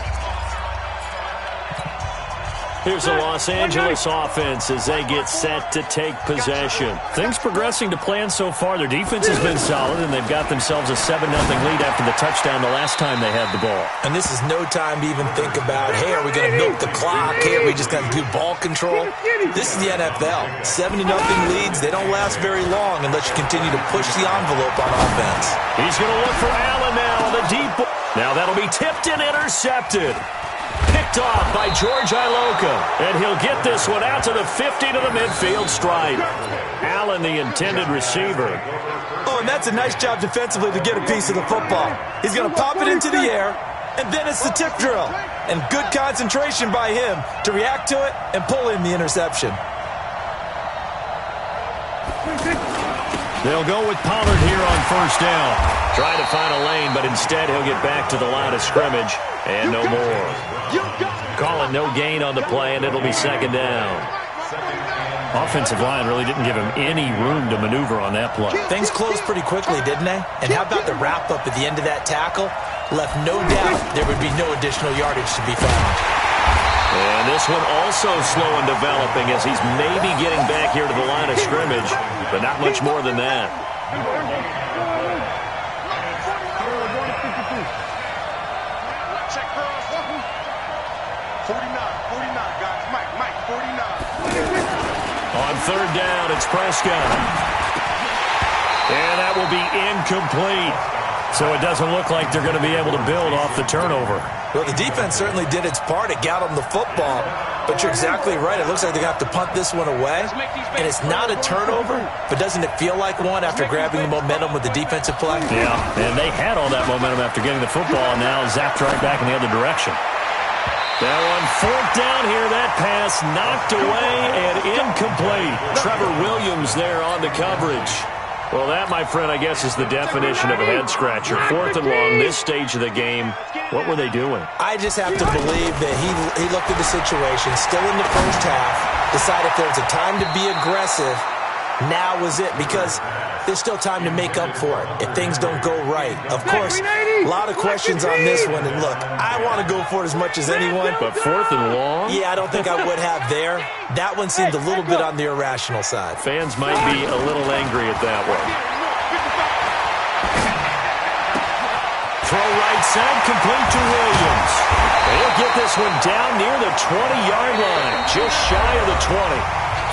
Here's the Los Angeles offense as they get set to take possession. Things progressing to plan so far. Their defense has been solid, and they've got themselves a 7-0 lead after the touchdown the last time they had the ball. And this is no time to even think about, hey, are we going to milk the clock? Hey, are we just going to do ball control? This is the NFL. 7-0 leads, they don't last very long unless you continue to push the envelope on offense. He's going to look for Allen now on the deep ball. Now that'll be tipped and intercepted. Picked off by George Iloka. And he'll get this one out to the 50 to the midfield stripe. Allen, the intended receiver. Oh, and that's a nice job defensively to get a piece of the football. He's going to pop it into the air, and then it's the tip drill. And good concentration by him to react to it and pull in the interception. They'll go with Pollard here on 1st down. Trying to find a lane, but instead he'll get back to the line of scrimmage. And no more. Calling no gain on the play, and it'll be 2nd down. Offensive line really didn't give him any room to maneuver on that play. Things closed pretty quickly, didn't they? And how about the wrap-up at the end of that tackle? Left no doubt there would be no additional yardage to be found. And this one also slow in developing as he's maybe getting back here to the line of scrimmage, but not much more than that. Check girls. 49, guys. Mike, 49. On third down, it's Prescott. And that will be incomplete. So it doesn't look like they're going to be able to build off the turnover. Well, the defense certainly did its part. It got them the football. But you're exactly right. It looks like they're going to have to punt this one away. And it's not a turnover, but doesn't it feel like one after grabbing the momentum with the defensive play? Yeah, and they had all that momentum after getting the football, and now zapped right back in the other direction. Now on fourth down here, that pass knocked away and incomplete. Trevor Williams there on the coverage. Well, that, my friend, I guess is the definition of a head-scratcher. Fourth and long, this stage of the game. What were they doing? I just have to believe that he looked at the situation, still in the first half, decided if there was a time to be aggressive, now was it, because there's still time to make up for it if things don't go right. Of course, a lot of questions on this one, and look, I want to go for it as much as anyone. But fourth and long? Yeah, I don't think I would have there. That one seemed a little bit on the irrational side. Fans might be a little angry at that one. Throw right side, complete to Williams. He'll get this one down near the 20-yard line, just shy of the 20.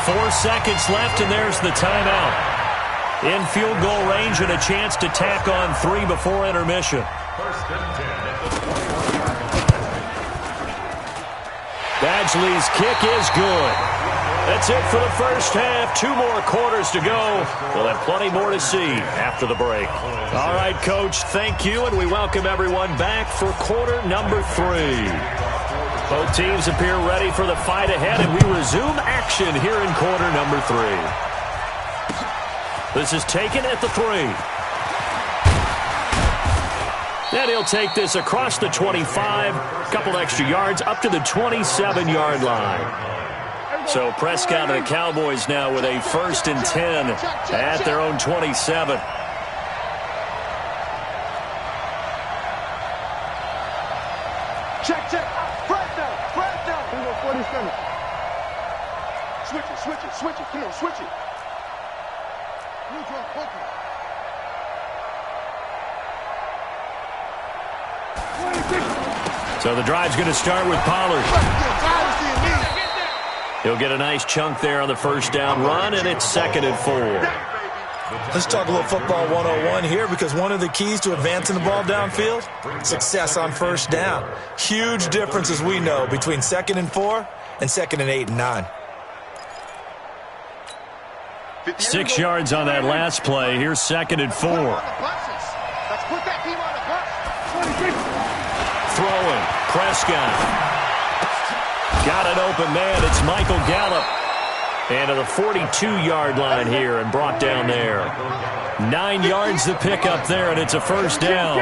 4 seconds left, and there's the timeout. In field goal range and a chance to tack on 3 before intermission. First and 10. Badgley's kick is good. That's it for the first half. 2 more quarters to go. We'll have plenty more to see after the break. All right, Coach, thank you, and we welcome everyone back for quarter number 3. Both teams appear ready for the fight ahead, and we resume action here in quarter number 3. This is taken at the 3. And he'll take this across the 25, couple extra yards up to the 27-yard line. So Prescott and the Cowboys now with a 1st and 10 at their own 27. Check. Front down. Here we go, 47. Switch it. Come on, switch it. Neutral, focus. 26. So the drive's going to start with Pollard. He'll get a nice chunk there on the first down run, and it's 2nd and 4. Let's talk a little football 101 here, because one of the keys to advancing the ball downfield, success on first down. Huge difference, as we know, between 2nd and 4 and 2nd and 8 and 9. 6 yards on that last play. Here's 2nd and 4. Let's put that team on the bus. 26. Throwing. Prescott. Got an open man. It's Michael Gallup. And to the 42-yard line here and brought down there. 9 yards to pick up there, and it's a first down.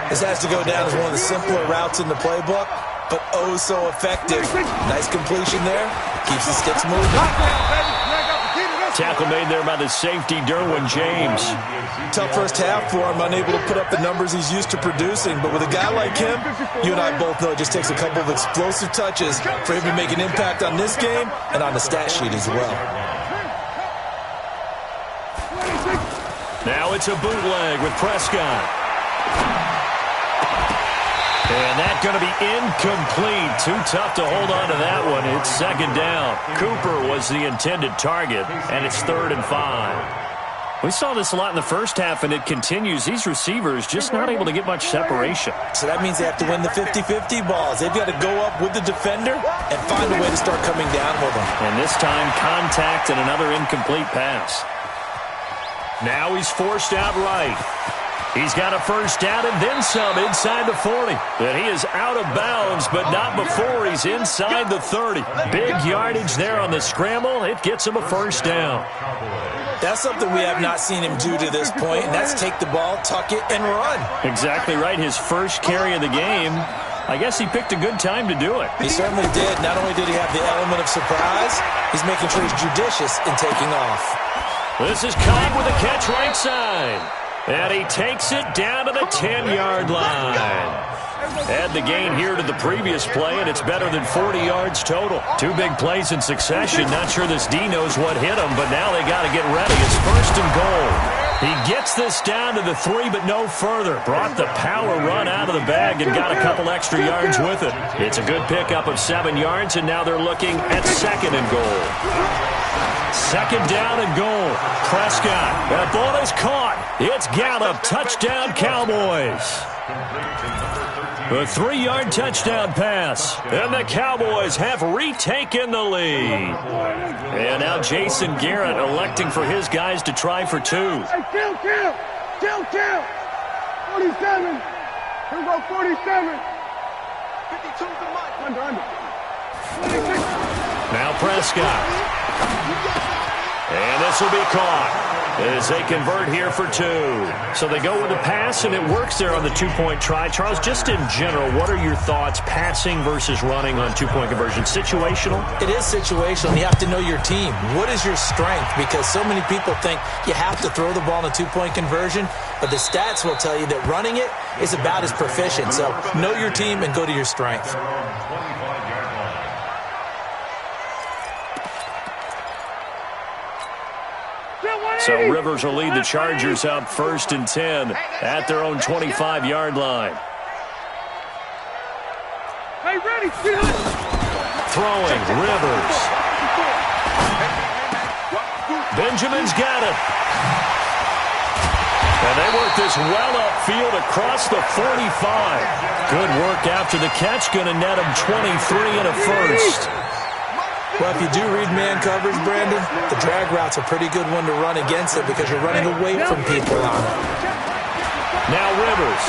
This has to go down as one of the simpler routes in the playbook, but oh so effective. Nice completion there. Keeps the sticks moving. Tackle made there by the safety, Derwin James. Tough first half for him, unable to put up the numbers he's used to producing. But with a guy like him, you and I both know it just takes a couple of explosive touches for him to make an impact on this game and on the stat sheet as well. Now it's a bootleg with Prescott. And that's going to be incomplete. Too tough to hold on to that one. It's 2nd down. Cooper was the intended target, and it's 3rd and 5. We saw this a lot in the first half, and it continues. These receivers just not able to get much separation. So that means they have to win the 50-50 balls. They've got to go up with the defender and find a way to start coming down with them. And this time, contact and another incomplete pass. Now he's forced out right. He's got a first down and then some inside the 40. But he is out of bounds, but not before he's inside the 30. Big yardage there on the scramble. It gets him a first down. That's something we have not seen him do to this point, and that's take the ball, tuck it, and run. Exactly right. His first carry of the game. I guess he picked a good time to do it. He certainly did. Not only did he have the element of surprise, he's making sure he's judicious in taking off. This is Cobb with a catch right side. And he takes it down to the 10-yard line. Add the gain here to the previous play, and it's better than 40 yards total. Two big plays in succession. Not sure this D knows what hit him, but now they got to get ready. It's 1st and goal. He gets this down to the 3, but no further. Brought the power run out of the bag and got a couple extra yards with it. It's a good pickup of 7 yards, and now they're looking at 2nd and goal. 2nd down and goal. Prescott. That ball is caught. It's Gallup. Touchdown, Cowboys. A 3-yard touchdown pass. And the Cowboys have retaken the lead. And now Jason Garrett electing for his guys to try for 2. Hey, kill! 47. Here we go, 47. 52 to Mike. Under. 26. Now Prescott. And this will be caught as they convert here for 2. So they go with a pass, and it works there on the 2-point try. Charles, just in general, what are your thoughts, passing versus running on 2-point conversion? Situational? It is situational. You have to know your team. What is your strength? Because so many people think you have to throw the ball in a 2-point conversion, but the stats will tell you that running it is about as proficient. So know your team and go to your strength. So Rivers will lead the Chargers up 1st and 10 at their own 25-yard line. Hey, ready, Throwing, Rivers. Benjamin's got it. And they work this well upfield across the 45. Good work after the catch. Going to net him 23 and a first. Well, if you do read man coverage, Brandon, the drag route's a pretty good one to run against it because you're running away from people on it. Now Rivers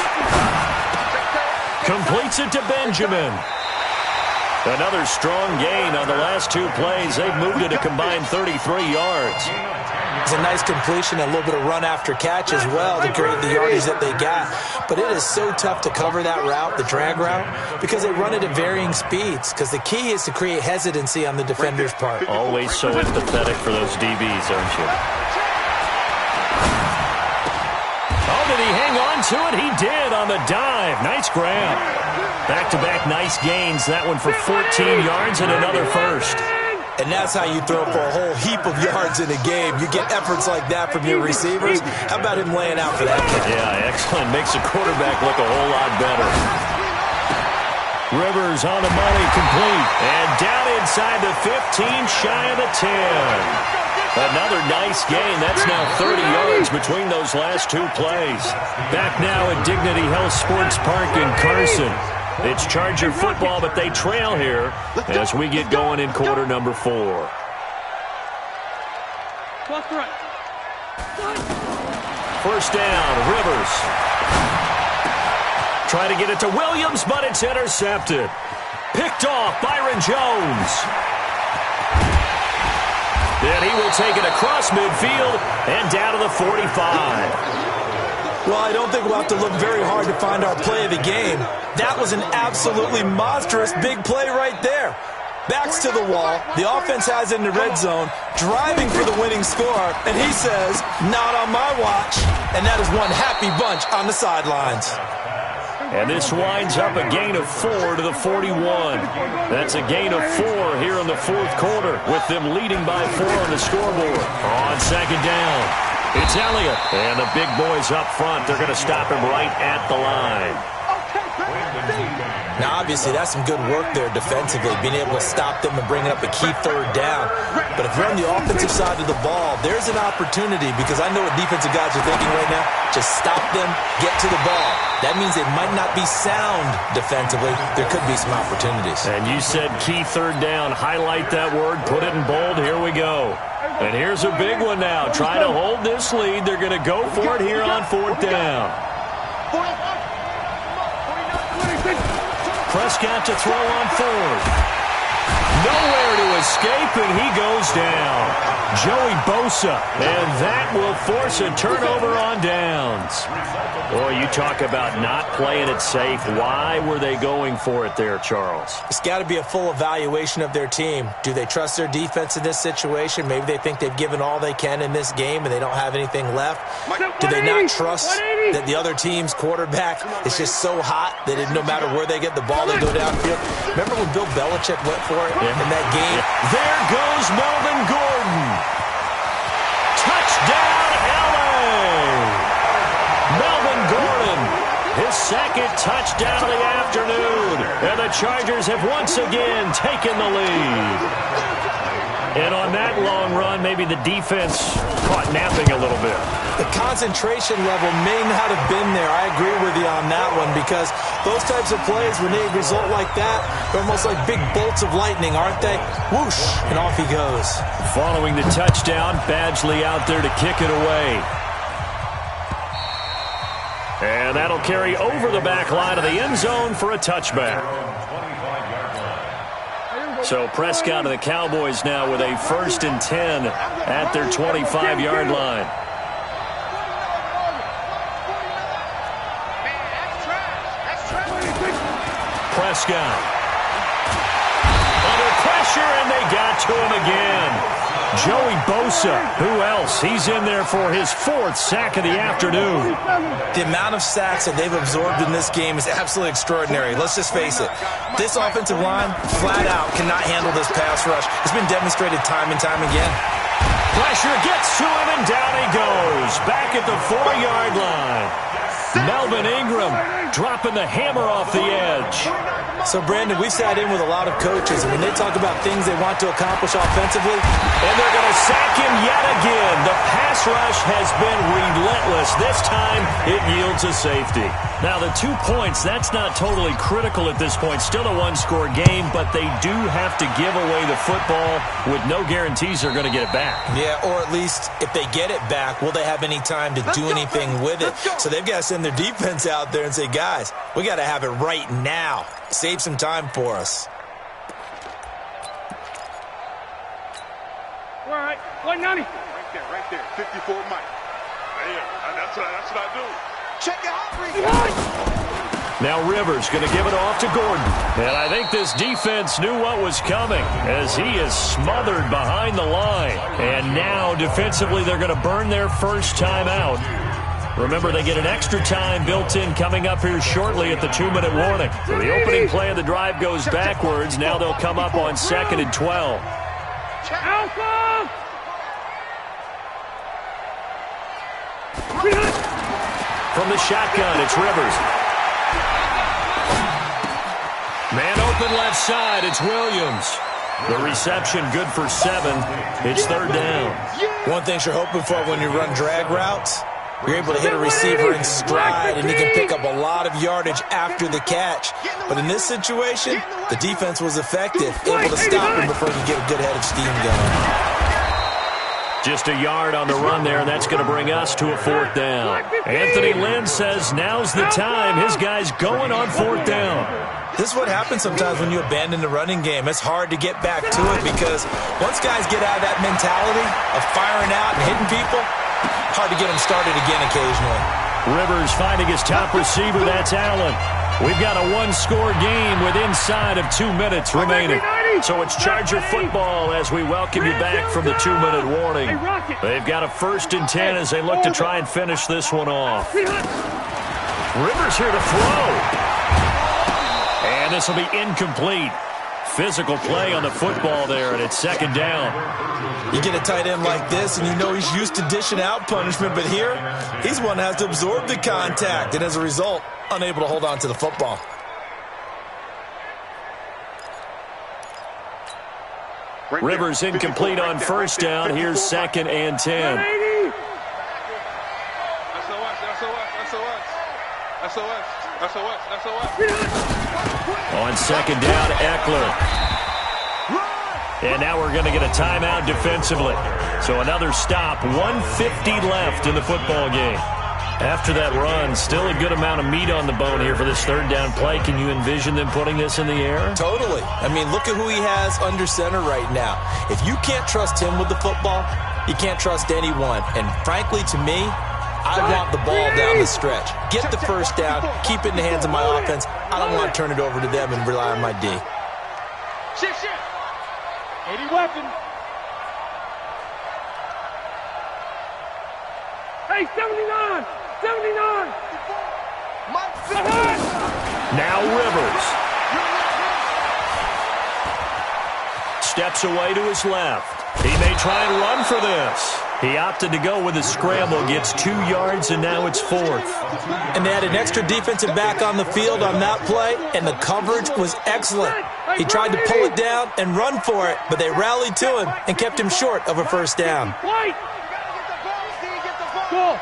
completes it to Benjamin. Another strong gain on the last 2 plays. They've moved it a combined 33 yards. It's a nice completion, a little bit of run after catch as well to create the yardage that they got. But it is so tough to cover that route, the drag route, because they run it at varying speeds. Because the key is to create hesitancy on the defender's part. Always so empathetic for those DBs, aren't you? Oh, did he hang on to it? He did on the dive. Nice grab. Back-to-back nice gains. That one for 14 yards and another first. And that's how you throw for a whole heap of yards in a game. You get efforts like that from your receivers. How about him laying out for that kick? Yeah, excellent. Makes the quarterback look a whole lot better. Rivers on the money, complete. And down inside the 15, shy of the 10. Another nice gain. That's now 30 yards between those last 2 plays. Back now at Dignity Health Sports Park in Carson. It's Charger football, but they trail here as we get going in quarter number 4. First down, Rivers. Try to get it to Williams, but it's intercepted. Picked off, Byron Jones. Then he will take it across midfield and down to the 45. Well, I don't think we'll have to look very hard to find our play of the game. That was an absolutely monstrous big play right there. Backs to the wall. The offense has it in the red zone, driving for the winning score, and he says, not on my watch. And that is one happy bunch on the sidelines. And this winds up a gain of 4 to the 41. That's a gain of 4 here in the 4th quarter, with them leading by 4 on the scoreboard. On 2nd down, it's Elliott. And the big boys up front, they're going to stop him right at the line. Now, obviously, that's some good work there defensively, being able to stop them and bring up a key 3rd down. But if you're on the offensive side of the ball, there's an opportunity, because I know what defensive guys are thinking right now. Just stop them, get to the ball. That means they might not be sound defensively. There could be some opportunities. And you said key 3rd down. Highlight that word, put it in bold. Here we go. And here's a big one now. Try to hold this lead. They're going to go for it here on 4th down. Prescott to throw on 4th. Nowhere to his escape, and he goes down. Joey Bosa, and that will force a turnover on downs. Boy, you talk about not playing it safe. Why were they going for it there, Charles? It's got to be a full evaluation of their team. Do they trust their defense in this situation? Maybe they think they've given all they can in this game and they don't have anything left. Do they not trust that the other team's quarterback is just so hot that no matter where they get the ball, they go downfield? Remember when Bill Belichick went for it in that game? There goes Melvin Gordon. Touchdown, L.A. Melvin Gordon, his second touchdown of the afternoon. And the Chargers have once again taken the lead. And on that long run, maybe the defense caught napping a little bit. The concentration level may not have been there. I agree with you on that one, because those types of plays, when they result like that, they're almost like big bolts of lightning, aren't they? Whoosh, and off he goes. Following the touchdown, Badgley out there to kick it away. And that'll carry over the back line of the end zone for a touchback. So Prescott and the Cowboys now with a 1st and 10 at their 25-yard line. Prescott under pressure, and they got to him again. Joey Bosa, who else? He's in there for his 4th sack of the afternoon. The amount of sacks that they've absorbed in this game is absolutely extraordinary. Let's just face it. This offensive line, flat out, cannot handle this pass rush. It's been demonstrated time and time again. Pressure gets to him, and down he goes. Back at the 4-yard line. Melvin Ingram dropping the hammer off the edge. So, Brandon, we've sat in with a lot of coaches, and when they talk about things they want to accomplish offensively, and they're going to sack him yet again. The pass rush has been relentless. This time, it yields a safety. Now, the 2 points, that's not totally critical at this point. Still a one-score game, but they do have to give away the football with no guarantees they're going to get it back. Yeah, or at least if they get it back, will they have any time to do anything with it? So they've got to send their defense out there and say, guys, we got to have it right now. Save some time for us. All right, 190. Right there. 54 Mike. That's what I do. Check it out. Now Rivers going to give it off to Gordon. And I think this defense knew what was coming as he is smothered behind the line. And now defensively they're going to burn their first time out. Remember, they get an extra time built in coming up here shortly at the 2-minute warning. So the opening play of the drive goes backwards. Now they'll come up on 2nd and 12. Alpha! From the shotgun, it's Rivers. Man open left side, it's Williams. The reception good for 7. It's 3rd down. One thing you're hoping for when you run drag routes, you're able to hit a receiver in stride, and he can pick up a lot of yardage after the catch. But in this situation, the defense was effective, able to stop him before he could get a good head of steam going. Just a yard on the run there, and that's going to bring us to a 4th down. Anthony Lynn says now's the time. His guy's going on 4th down. This is what happens sometimes when you abandon the running game. It's hard to get back to it because once guys get out of that mentality of firing out and hitting people, hard to get them started again occasionally. Rivers finding his top receiver. That's Allen. We've got a 1-score game with inside of 2 minutes remaining. So it's Charger football as we welcome you back from the 2-minute warning. They've got a 1st and 10 as they look to try and finish this one off. Rivers here to throw. And this will be incomplete. Physical play on the football there, and it's 2nd down. You get a tight end like this, and you know he's used to dishing out punishment, but here, he's one that has to absorb the contact, and as a result, unable to hold on to the football. Rivers incomplete on 1st down. Here's 2nd and 10. On 2nd down, Eckler. And now we're going to get a timeout defensively. So another stop, 1:50 left in the football game. After that run, still a good amount of meat on the bone here for this third down play. Can you envision them putting this in the air? Totally. I mean, look at who he has under center right now. If you can't trust him with the football, you can't trust anyone. And frankly, to me, I want the ball down the stretch. Get the first down, keep it in the hands of my offense. I don't want to turn it over to them and rely on my D. Shift. 80 weapons. Hey, 79! 79! Now Rivers. Steps away to his left. He may try and run for this. He opted to go with a scramble, gets 2 yards, and now it's 4th. And they had an extra defensive back on the field on that play, and the coverage was excellent. He tried to pull it down and run for it, but they rallied to him and kept him short of a first down. Go!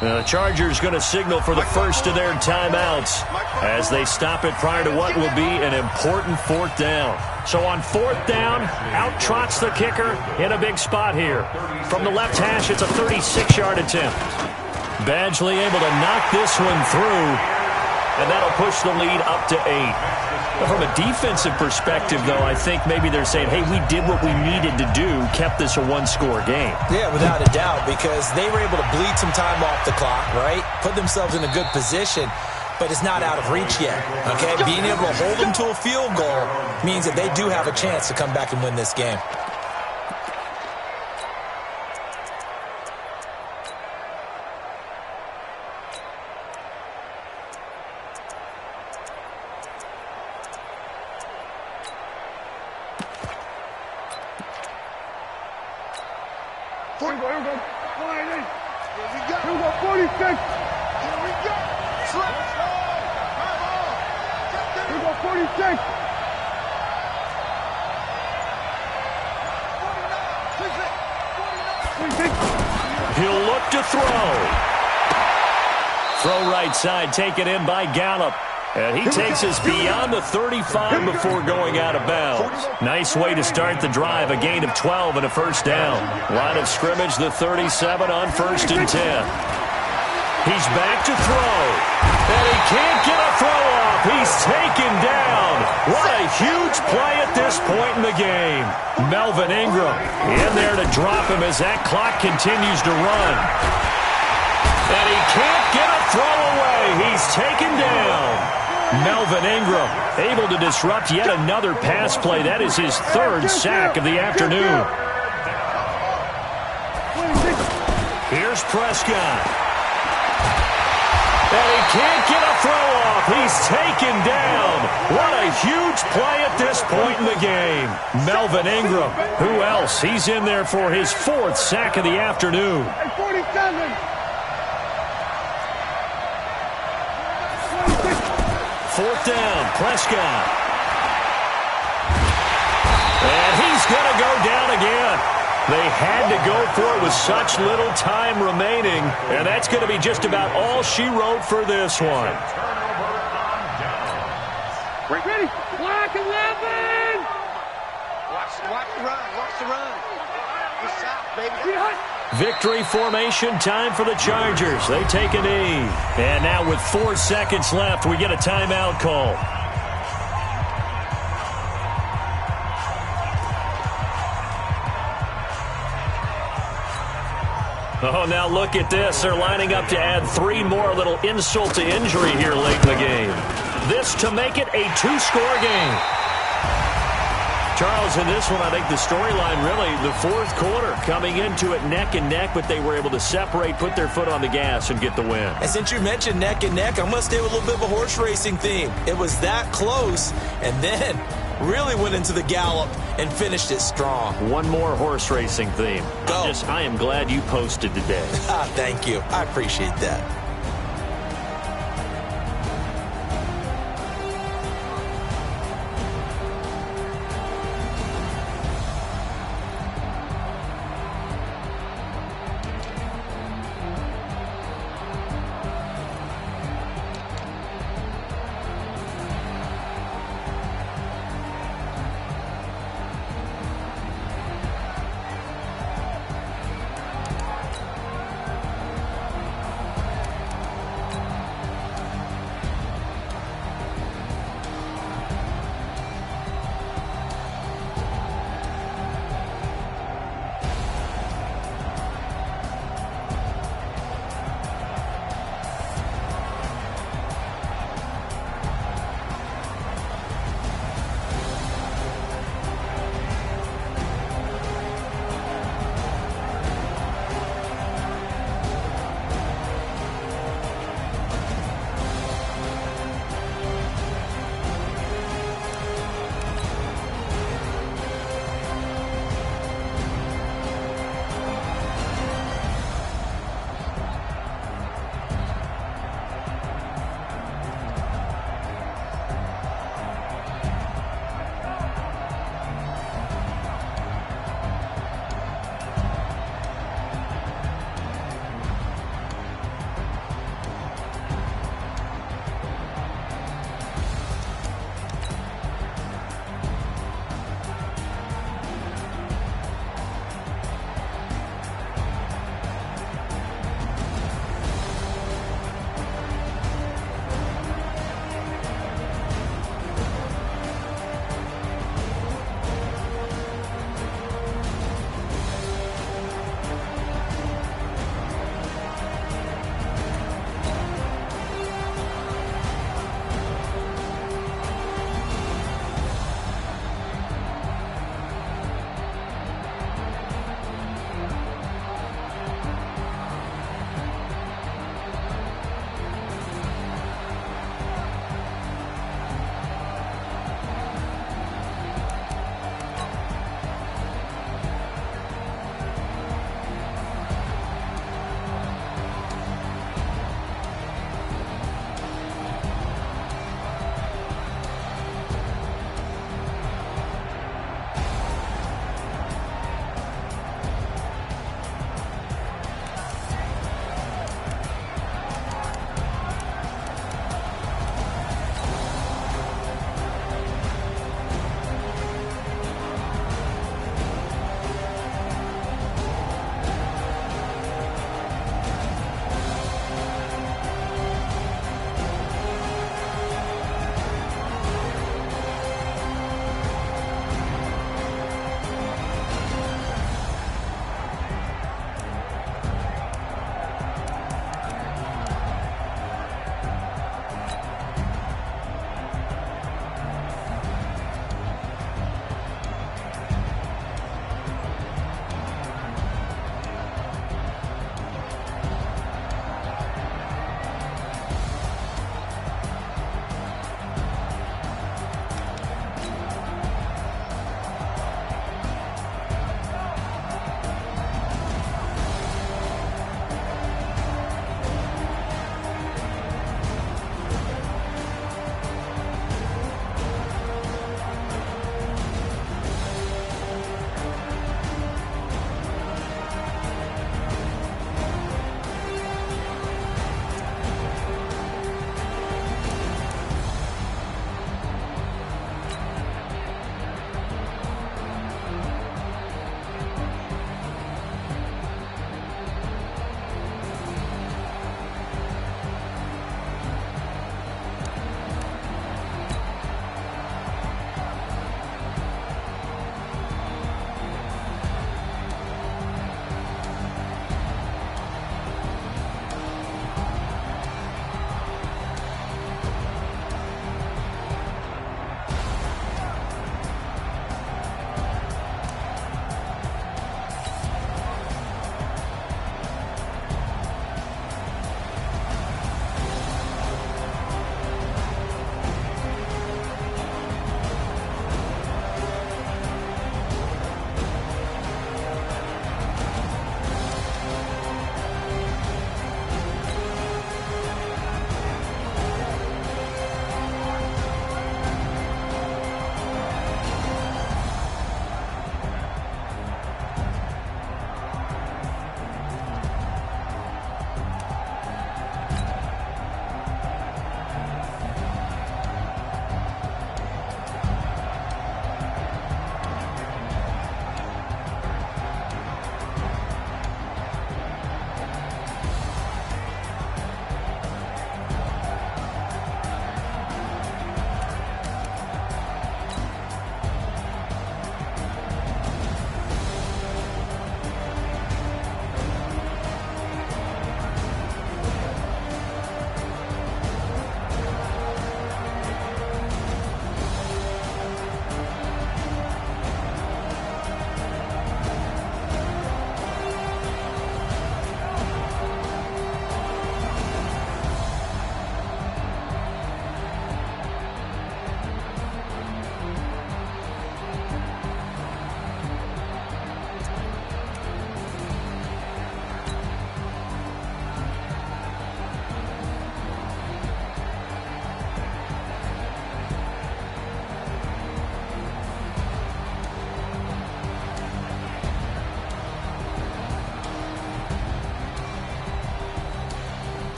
The Chargers going to signal for the first of their timeouts as they stop it prior to what will be an important 4th down. So on 4th down, out trots the kicker in a big spot here. From the left hash, it's a 36-yard attempt. Badgley able to knock this one through, and that'll push the lead up to 8. From a defensive perspective, though, I think maybe they're saying, hey, we did what we needed to do, kept this a one-score game. Yeah, without a doubt, because they were able to bleed some time off the clock, right? Put themselves in a good position, but it's not out of reach yet, okay? Being able to hold them to a field goal means that they do have a chance to come back and win this game. Here we go. 46. Here we go. Slip. Here we go, 46. 46. He'll look to throw. Throw right side, taken in by Gallup. And he takes us beyond the 35 before going out of bounds. Nice way to start the drive. A gain of 12 and a first down. Line of scrimmage, the 37 on 1st and 10. He's back to throw. And he can't get a throw off. He's taken down. What a huge play at this point in the game. Melvin Ingram in there to drop him as that clock continues to run. And he can't get a throw away. He's taken down. Melvin Ingram able to disrupt yet another pass play. That is his 3rd sack of the afternoon. Here's Prescott. And he can't get a throw off. He's taken down. What a huge play at this point in the game. Melvin Ingram. Who else? He's in there for his 4th sack of the afternoon. 47. 4th down, Prescott. And he's going to go down again. They had to go for it with such little time remaining, and that's going to be just about all she wrote for this one. Ready? Black 11. Watch the run. Watch the run. Good shot, baby. Victory formation time for the Chargers. They take a knee. And now with 4 seconds left, we get a timeout call. Oh, now look at this. They're lining up to add 3 more. A little insult to injury here late in the game. This to make it a 2-score game. Charles, in this one, I think the storyline really, the 4th quarter, coming into it neck and neck, but they were able to separate, put their foot on the gas, and get the win. And since you mentioned neck and neck, I'm going to stay with a little bit of a horse racing theme. It was that close, and then really went into the gallop and finished it strong. One more horse racing theme. Go. I am glad you posted today. Thank you. I appreciate that.